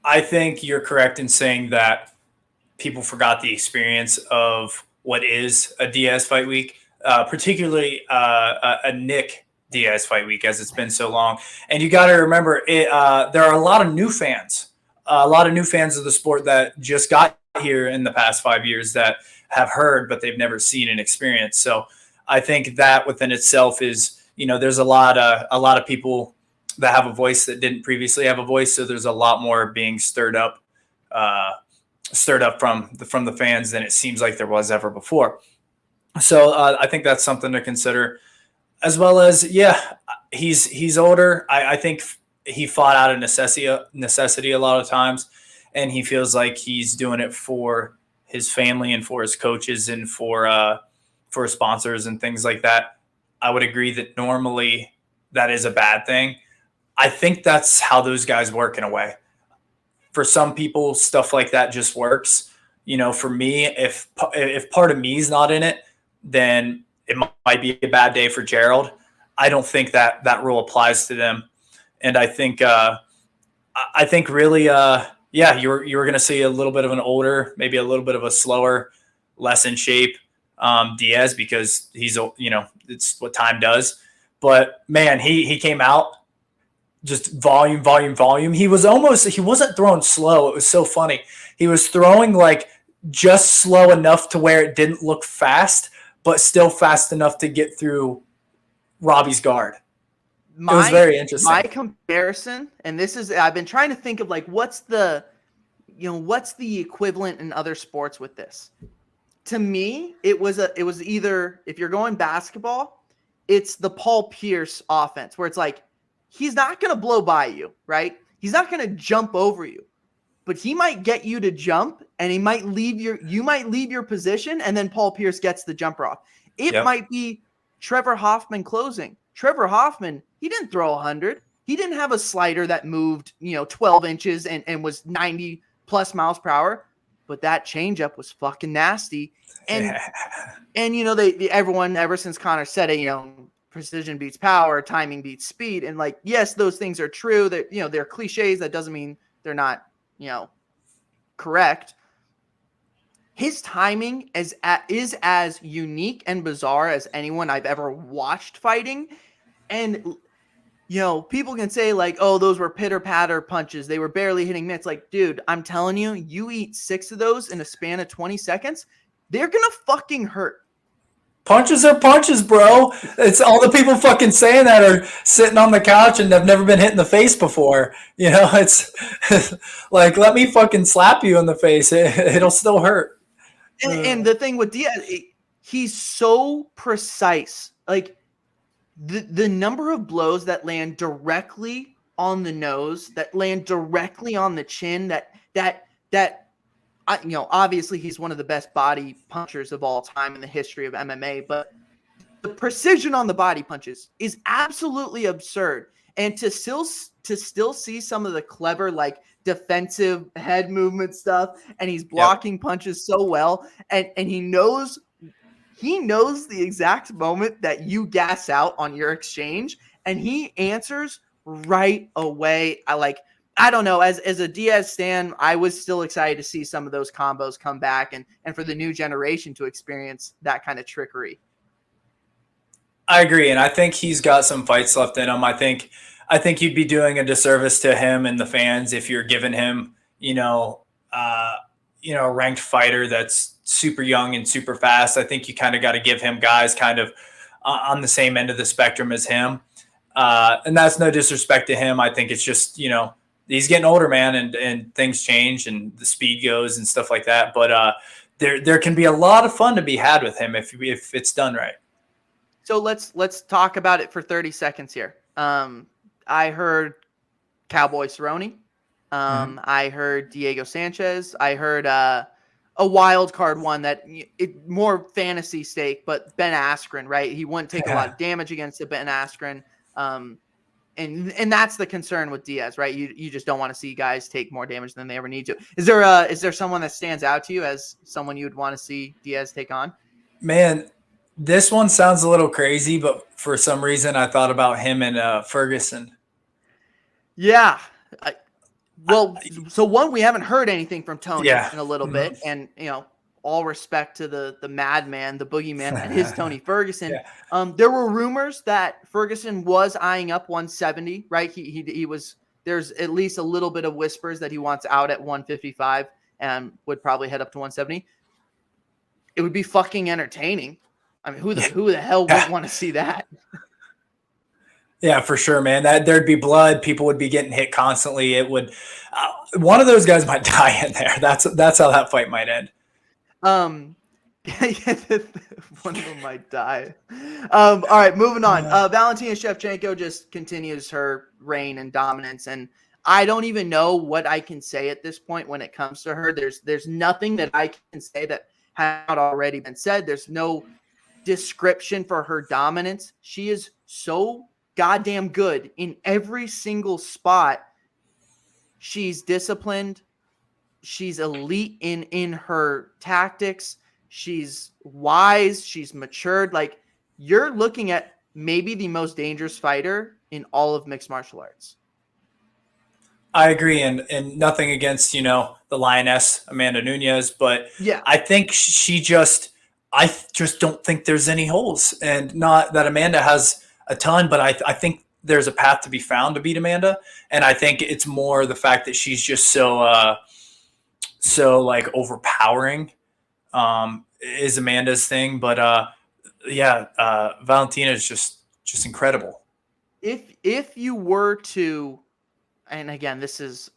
I think you're correct in saying that people forgot the experience of what is a Diaz fight week, particularly a Nick Diaz fight week, as it's been so long. And you got to remember, there are a lot of new fans. A lot of new fans of the sport that just got here in the past 5 years that have heard, but they've never seen and experienced. So I think that within itself is, there's a lot of people that have a voice that didn't previously have a voice. So there's a lot more being stirred up from the fans than it seems like there was ever before. So I think that's something to consider, as well as, he's older. I think he fought out of necessity a lot of times, and he feels like he's doing it for his family and for his coaches and for sponsors and things like that. I would agree that normally that is a bad thing. I think that's how those guys work in a way. For some people, stuff like that just works. For me, if part of me is not in it, then it might be a bad day for Jerald. I don't think that rule applies to them. And I think really, you were going to see a little bit of an older, maybe a little bit of a slower, less in shape Diaz, because he's, it's what time does. But man, he came out just volume. He wasn't throwing slow. It was so funny. He was throwing like just slow enough to where it didn't look fast, but still fast enough to get through Robbie's guard. It was very interesting. My comparison, and this is, I've been trying to think of like, what's the equivalent in other sports with this? To me, it was either, if you're going basketball, it's the Paul Pierce offense, where it's like, he's not going to blow by you, right? He's not going to jump over you, but he might get you to jump, and you might leave your position, and then Paul Pierce gets the jumper off. It might be Trevor Hoffman closing. Trevor Hoffman, he didn't throw 100. He didn't have a slider that moved, 12 inches and was 90 plus miles per hour. But that changeup was fucking nasty. And everyone ever since Connor said it, precision beats power, timing beats speed. And like, yes, those things are true. That, they're cliches. That doesn't mean they're not, correct. His timing is as unique and bizarre as anyone I've ever watched fighting. And, people can say like, oh, those were pitter-patter punches. They were barely hitting mitts. Like, dude, I'm telling you, you eat 6 of those in a span of 20 seconds, they're going to fucking hurt. Punches are punches, bro. It's all the people fucking saying that are sitting on the couch and have never been hit in the face before. You know, it's like, let me fucking slap you in the face. It'll still hurt. And the thing with Diaz, he's so precise. Like the number of blows that land directly on the nose, that land directly on the chin, obviously he's one of the best body punchers of all time in the history of MMA, but the precision on the body punches is absolutely absurd. And to still see some of the clever, like, defensive head movement stuff, and he's blocking punches so well, and he knows the exact moment that you gas out on your exchange, and he answers right away. I don't know, as a Diaz stan, I was still excited to see some of those combos come back and for the new generation to experience that kind of trickery. I agree, and I think he's got some fights left in him. I think you'd be doing a disservice to him and the fans if you're giving him, a ranked fighter that's super young and super fast. I think you kind of got to give him guys kind of on the same end of the spectrum as him. And that's no disrespect to him. I think it's just, he's getting older, man, and things change and the speed goes and stuff like that. But there can be a lot of fun to be had with him if it's done right. So let's talk about it for 30 seconds here. I heard Cowboy Cerrone. I heard Diego Sanchez. I heard a wild card one that more fantasy stake, but Ben Askren, right? He wouldn't take a lot of damage against it, Ben Askren. And that's the concern with Diaz, right? You just don't want to see guys take more damage than they ever need to. Is there someone that stands out to you as someone you would want to see Diaz take on? Man, this one sounds a little crazy, but for some reason I thought about him and Ferguson. Yeah. So one, we haven't heard anything from Tony in a little bit, and all respect to the madman, the boogeyman, and his Tony Ferguson. There were rumors that Ferguson was eyeing up 170, right? He was. There's at least a little bit of whispers that he wants out at 155 and would probably head up to 170. It would be fucking entertaining. I mean, who the hell wouldn't want to see that? Yeah, for sure, man. There'd be blood. People would be getting hit constantly. It would. One of those guys might die in there. That's how that fight might end. One of them might die. All right, moving on. Valentina Shevchenko just continues her reign and dominance, and I don't even know what I can say at this point when it comes to her. There's nothing that I can say that has not already been said. There's no description for her dominance. She is so goddamn good in every single spot. She's disciplined. She's elite in her tactics. She's wise. She's matured. Like, you're looking at maybe the most dangerous fighter in all of mixed martial arts. I agree, and nothing against the lioness Amanda Nunes, but I think I just don't think there's any holes, and not that Amanda has a ton, but I think there's a path to be found to beat Amanda, and I think it's more the fact that she's just so like overpowering is Amanda's thing, but Valentina is just incredible. If you were to, and again, this is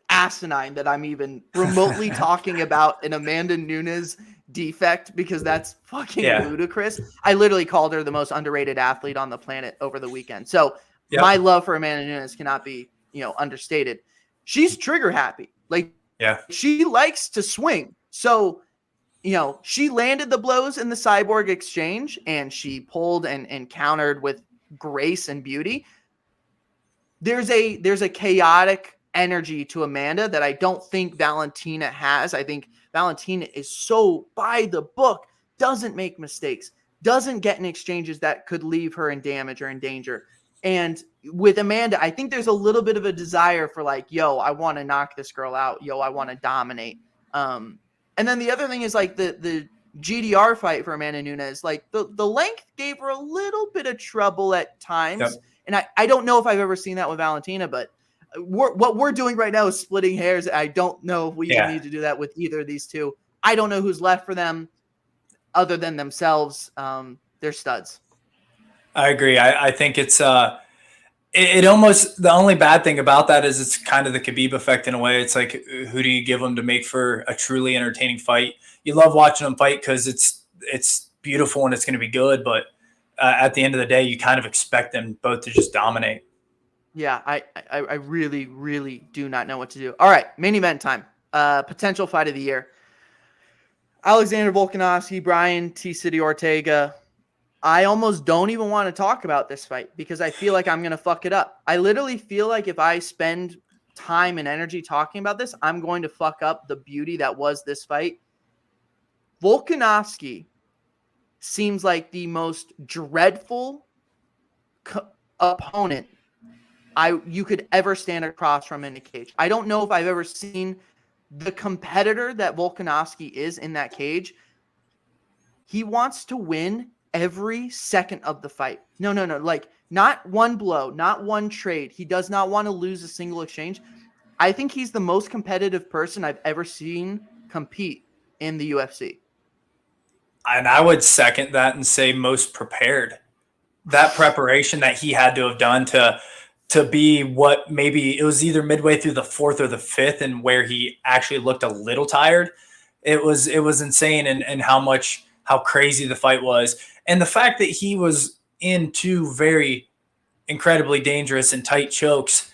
asinine that I'm even remotely talking about an Amanda Nunes defect, because that's fucking ludicrous. I literally called her the most underrated athlete on the planet over the weekend. So my love for Amanda Nunes cannot be, understated. She's trigger happy. Like, she likes to swing. So, she landed the blows in the Cyborg exchange, and she pulled and countered with grace and beauty. There's a chaotic energy to Amanda that I don't think Valentina has. I think Valentina is so by the book, doesn't make mistakes, doesn't get in exchanges that could leave her in damage or in danger. And with Amanda, I think there's a little bit of a desire for like, yo, I want to knock this girl out. Yo, I want to dominate. And then the other thing is like the GDR fight for Amanda Nunes, like the length gave her a little bit of trouble at times. And I don't know if I've ever seen that with Valentina, but what we're doing right now is splitting hairs. I don't know if we need to do that with either of these two. I don't know who's left for them. other than themselves, they're studs. I agree. I think it's it almost, the only bad thing about that is it's kind of the Khabib effect in a way. It's like, who do you give them to make for a truly entertaining fight? You love watching them fight because it's beautiful and it's going to be good, but at the end of the day, you kind of expect them both to just dominate. Yeah, I really, really do not know what to do. All right, main event time. Potential fight of the year. Alexander Volkanovski, Brian T. City Ortega. I almost don't even want to talk about this fight because I feel like I'm going to fuck it up. I literally feel like if I spend time and energy talking about this, I'm going to fuck up the beauty that was this fight. Volkanovski seems like the most dreadful opponent you could ever stand across from in a cage. I don't know if I've ever seen the competitor that Volkanovski is in that cage. He wants to win every second of the fight. No. Like, not one blow, not one trade. He does not want to lose a single exchange. I think he's the most competitive person I've ever seen compete in the UFC. And I would second that and say most prepared. That preparation that he had to have done to be what, maybe it was either midway through the fourth or the fifth, and where he actually looked a little tired. It was insane, and how crazy the fight was. And the fact that he was in two very incredibly dangerous and tight chokes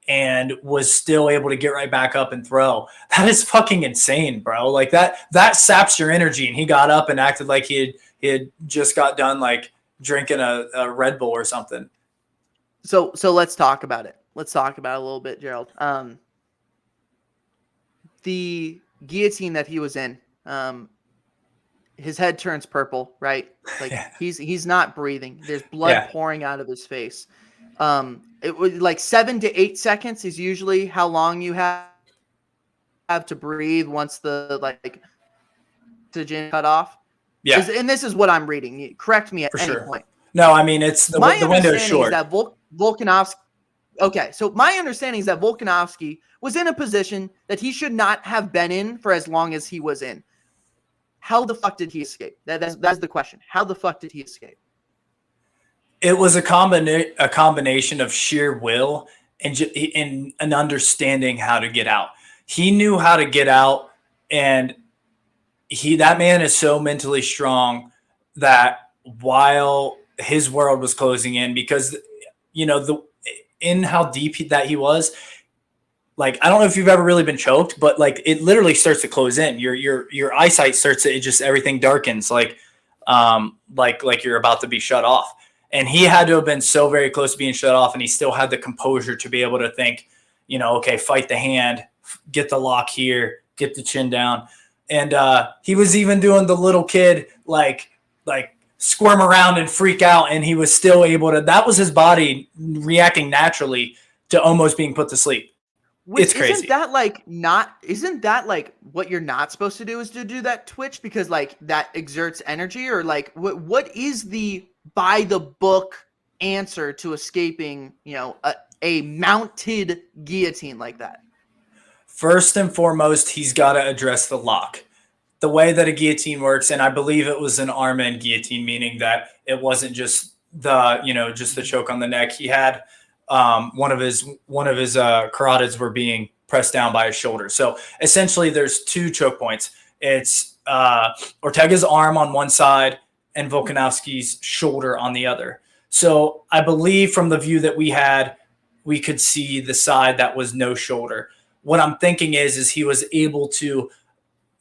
and was still able to get right back up and throw. That is fucking insane, bro. Like that saps your energy. And he got up and acted like he had just got done like drinking a Red Bull or something. So let's talk about it. Let's talk about it a little bit, Jerald. The guillotine that he was in, his head turns purple, right? Like, yeah. He's not breathing. There's blood pouring out of his face. It was like 7 to 8 seconds is usually how long you have to breathe once the oxygen cut off. Yeah. And this is what I'm reading. Correct me at any point. No, I mean, it's the window is short. That Volkanovski. Okay, so my understanding is that Volkanovski was in a position that he should not have been in for as long as he was in. How the fuck did he escape? That's the question. How the fuck did he escape? It was a combination of sheer will and an understanding how to get out. He knew how to get out, and that man is so mentally strong that while his world was closing in, because in how deep that he was, like, I don't know if you've ever really been choked, but like, it literally starts to close in. Your eyesight starts to, everything darkens, like you're about to be shut off. And he had to have been so very close to being shut off, and he still had the composure to be able to think, okay, fight the hand, get the lock here, get the chin down. And he was even doing the little kid, like squirm around and freak out, and he was still able to, that was his body reacting naturally to almost being put to sleep. It's crazy. Isn't that like what you're not supposed to do, is to do that twitch, because like that exerts energy? Or like what is the by the book answer to escaping, a mounted guillotine like that? First and foremost, he's got to address the lock. The way that a guillotine works, and I believe it was an arm end guillotine, meaning that it wasn't just the choke on the neck. He had one of his carotids were being pressed down by his shoulder. So essentially, there's two choke points. It's Ortega's arm on one side and Volkanovski's shoulder on the other. So I believe from the view that we had, we could see the side that was no shoulder. What I'm thinking is he was able to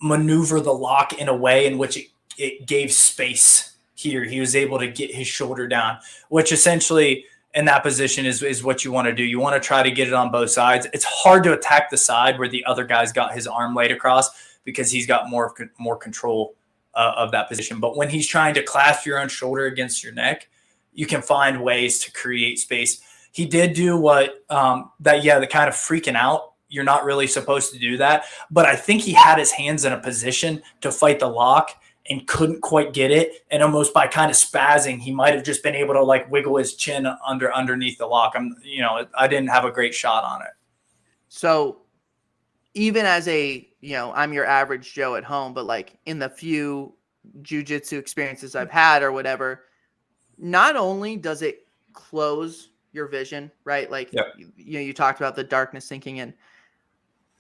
maneuver the lock in a way in which it gave space here. He was able to get his shoulder down, which essentially in that position is what you want to do. You want to try to get it on both sides. It's hard to attack the side where the other guy's got his arm laid across, because he's got more control of that position. But when he's trying to clasp your own shoulder against your neck, you can find ways to create space. He did do the kind of freaking out. You're not really supposed to do that. But I think he had his hands in a position to fight the lock and couldn't quite get it. And almost by kind of spazzing, he might have just been able to like wiggle his chin underneath the lock. I didn't have a great shot on it. So even as I'm your average Joe at home, but like in the few jiu-jitsu experiences I've had or whatever, not only does it close your vision, right? Like, you talked about the darkness sinking in.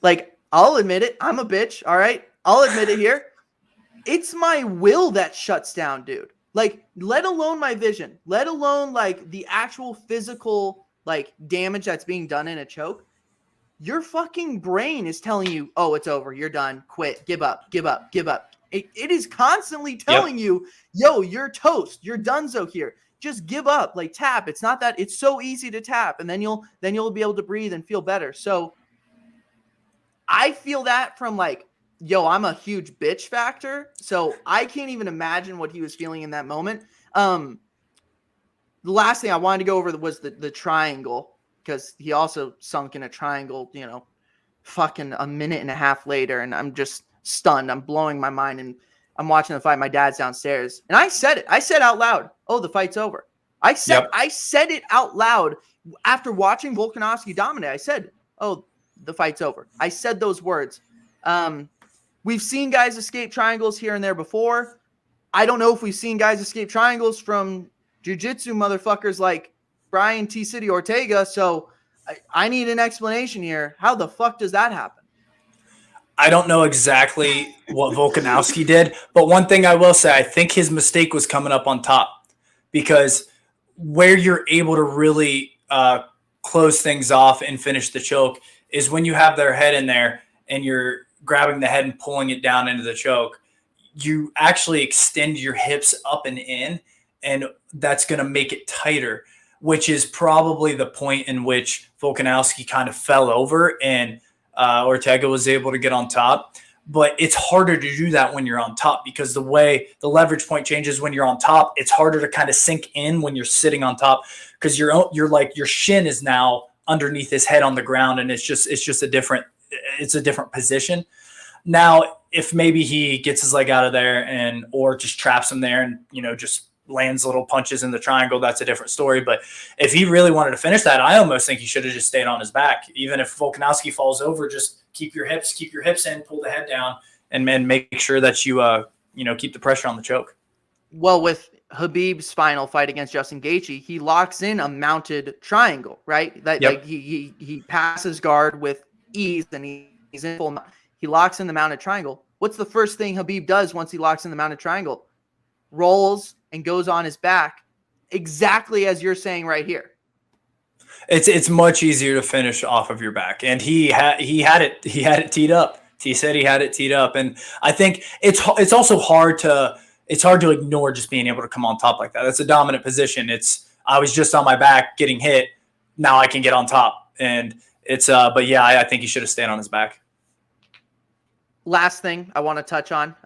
Like, I'll admit it. I'm a bitch. All right. I'll admit it here. It's my will that shuts down, dude. Like, let alone my vision, let alone like the actual physical like damage that's being done in a choke. Your fucking brain is telling you, oh, it's over. You're done. Quit. Give up. Give up. Give up. It is constantly telling you, yo, you're toast. You're donezo here. Just give up. Like, tap. It's not that. It's so easy to tap, and then you'll be able to breathe and feel better. So I feel that from like, yo, I'm a huge bitch factor. So I can't even imagine what he was feeling in that moment. The last thing I wanted to go over was the triangle, because he also sunk in a triangle, fucking a minute and a half later. And I'm just stunned. I'm blowing my mind. And I'm watching the fight. My dad's downstairs. And I said it. I said out loud, oh, the fight's over. I said it out loud after watching Volkanovski dominate. I said, oh, the fight's over. I said those words. We've seen guys escape triangles here and there before. I don't know if we've seen guys escape triangles from jiu-jitsu motherfuckers like Brian T. City Ortega. So I need an explanation here. How the fuck does that happen? I don't know exactly what Volkanovski did, but one thing I will say, I think his mistake was coming up on top, because where you're able to really close things off and finish the choke is when you have their head in there and you're grabbing the head and pulling it down into the choke. You actually extend your hips up and in, and that's going to make it tighter, which is probably the point in which Volkanovski kind of fell over and Ortega was able to get on top. But it's harder to do that when you're on top, because the way the leverage point changes when you're on top, it's harder to kind of sink in when you're sitting on top, because you're like, your shin is now underneath his head on the ground, and it's just a different position. Now, if maybe he gets his leg out of there or just traps him there and, just lands little punches in the triangle, that's a different story. But if he really wanted to finish that, I almost think he should have just stayed on his back. Even if Volkanovski falls over, just keep your hips in, pull the head down, and make sure that you keep the pressure on the choke. Well, with Habib's final fight against Justin Gaichi, he locks in a mounted triangle, right? Like he passes guard with ease, and he's in full. He locks in the mounted triangle. What's the first thing Habib does once he locks in the mounted triangle? Rolls and goes on his back, exactly as you're saying right here. It's much easier to finish off of your back, and he had it teed up. He said he had it teed up, and I think it's also hard to ignore just being able to come on top like that. That's a dominant position. I was just on my back getting hit. Now I can get on top, and but yeah, I think he should have stayed on his back. Last thing I want to touch on,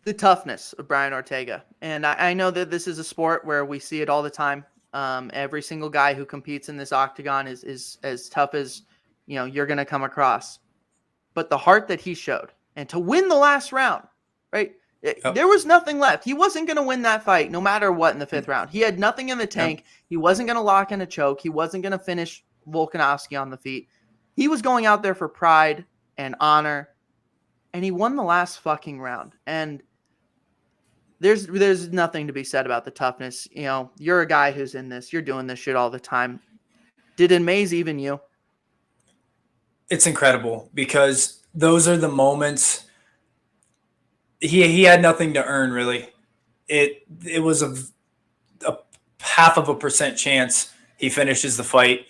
the toughness of Brian Ortega. And I know that this is a sport where we see it all the time. Every single guy who competes in this octagon is as tough as, you're going to come across. But the heart that he showed, and to win the last round, right? There was nothing left. He wasn't going to win that fight no matter what in the fifth round. He had nothing in the tank. He wasn't going to lock in a choke. He wasn't going to finish Volkanovski on the feet. He was going out there for pride and honor, and he won the last fucking round. And there's nothing to be said about the toughness. You're a guy who's in this. You're doing this shit all the time. Did it amaze even you? It's incredible, because those are the moments. He had nothing to earn, really. It was a 0.5% chance he finishes the fight.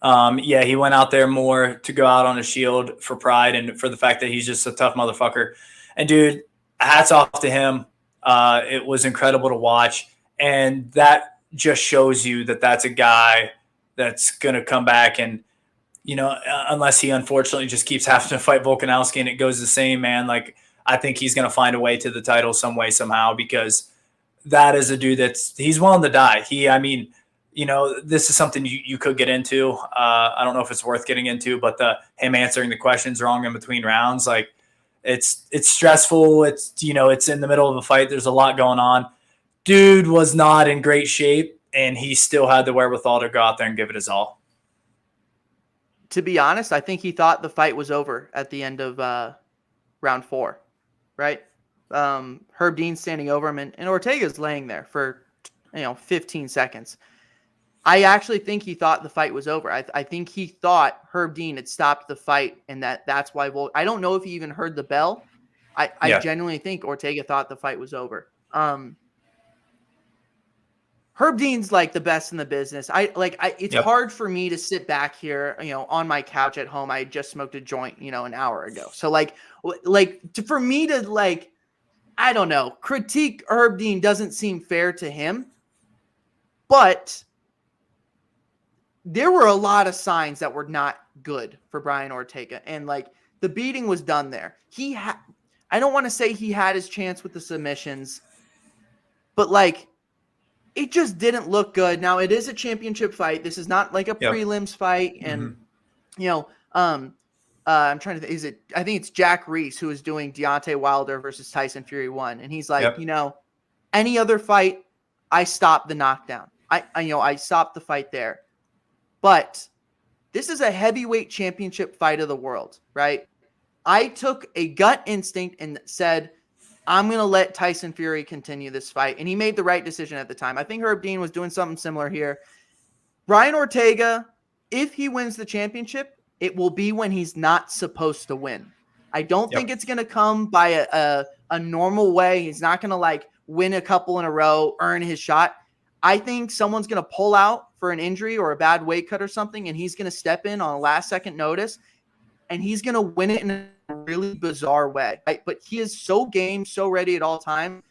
He went out there more to go out on a shield for pride and for the fact that he's just a tough motherfucker. And dude, hats off to him. It was incredible to watch. And that just shows you that that's a guy that's going to come back and, unless he unfortunately just keeps having to fight Volkanovski and it goes the same, man, like, I think he's going to find a way to the title some way, somehow, because that is a dude he's willing to die. This is something you could get into. I don't know if it's worth getting into, but him answering the questions wrong in between rounds, like, it's stressful. It's in the middle of a fight. There's a lot going on. Dude was not in great shape, and he still had the wherewithal to go out there and give it his all. To be honest, I think he thought the fight was over at the end of round 4, right? Herb Dean standing over him, and Ortega's laying there for 15 seconds. I actually think he thought the fight was over. I think he thought Herb Dean had stopped the fight, and that's why I don't know if he even heard the bell. I genuinely think Ortega thought the fight was over. Herb Dean's like the best in the business. It's hard for me to sit back here, on my couch at home. I just smoked a joint, an hour ago. So for me to I don't know, critique Herb Dean doesn't seem fair to him, but there were a lot of signs that were not good for Brian Ortega, and the beating was done there. I don't want to say he had his chance with the submissions, but it just didn't look good. Now it is a championship fight. This is not like a prelims fight, and I'm trying to think. I think it's Jack Reese who is doing Deontay Wilder versus Tyson Fury 1, and he's like, any other fight, I stop the knockdown. I stopped the fight there. But this is a heavyweight championship fight of the world, right? I took a gut instinct and said, I'm going to let Tyson Fury continue this fight. And he made the right decision at the time. I think Herb Dean was doing something similar here. Brian Ortega, if he wins the championship, it will be when he's not supposed to win. I don't think it's going to come by a normal way. He's not going to win a couple in a row, earn his shot. I think someone's going to pull out for an injury or a bad weight cut or something, and he's going to step in on a last-second notice, and he's going to win it in a really bizarre way. Right? But he is so game, so ready at all time.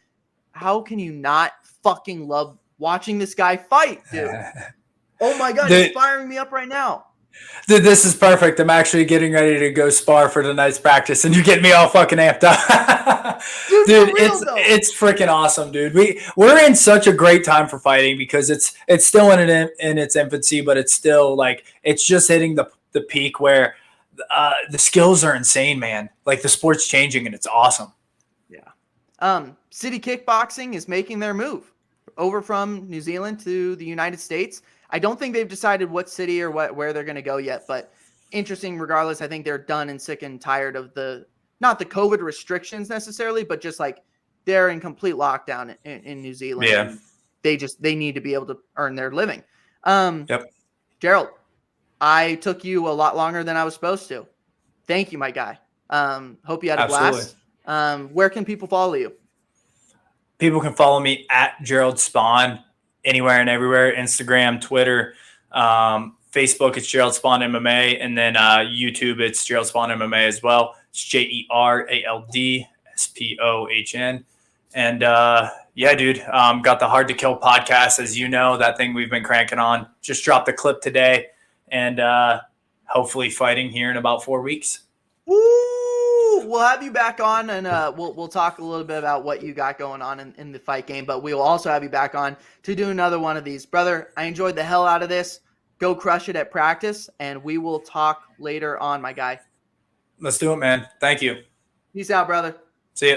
How can you not fucking love watching this guy fight, dude? Oh, my God, he's firing me up right now. Dude, this is perfect. I'm actually getting ready to go spar for tonight's practice, and you get me all fucking amped up. Dude, it's freaking awesome, dude. We're in such a great time for fighting because it's still in its infancy, but it's still it's just hitting the peak where the skills are insane, man. The sport's changing, and it's awesome. Yeah. City Kickboxing is making their move over from New Zealand to the United States. I don't think they've decided what city or where they're going to go yet, but interesting regardless. I think they're done and sick and tired of not the COVID restrictions necessarily, but just they're in complete lockdown in New Zealand. Yeah. And they need to be able to earn their living. Jerald, I took you a lot longer than I was supposed to. Thank you, my guy. Hope you had a blast. Where can people follow you? People can follow me at Jerald Spohn. Anywhere and everywhere, Instagram, Twitter, Facebook, it's Jerald Spohn MMA, and then YouTube, it's Jerald Spohn MMA as well. It's JeraldSpohn. And dude, got the Hard to Kill podcast, as you know, that thing we've been cranking on. Just dropped a clip today, and hopefully fighting here in about 4 weeks. Woo! We'll have you back on, and we'll talk a little bit about what you got going on in the fight game, but we will also have you back on to do another one of these. Brother, I enjoyed the hell out of this. Go crush it at practice, and we will talk later on, my guy. Let's do it, man. Thank you. Peace out, brother. See ya.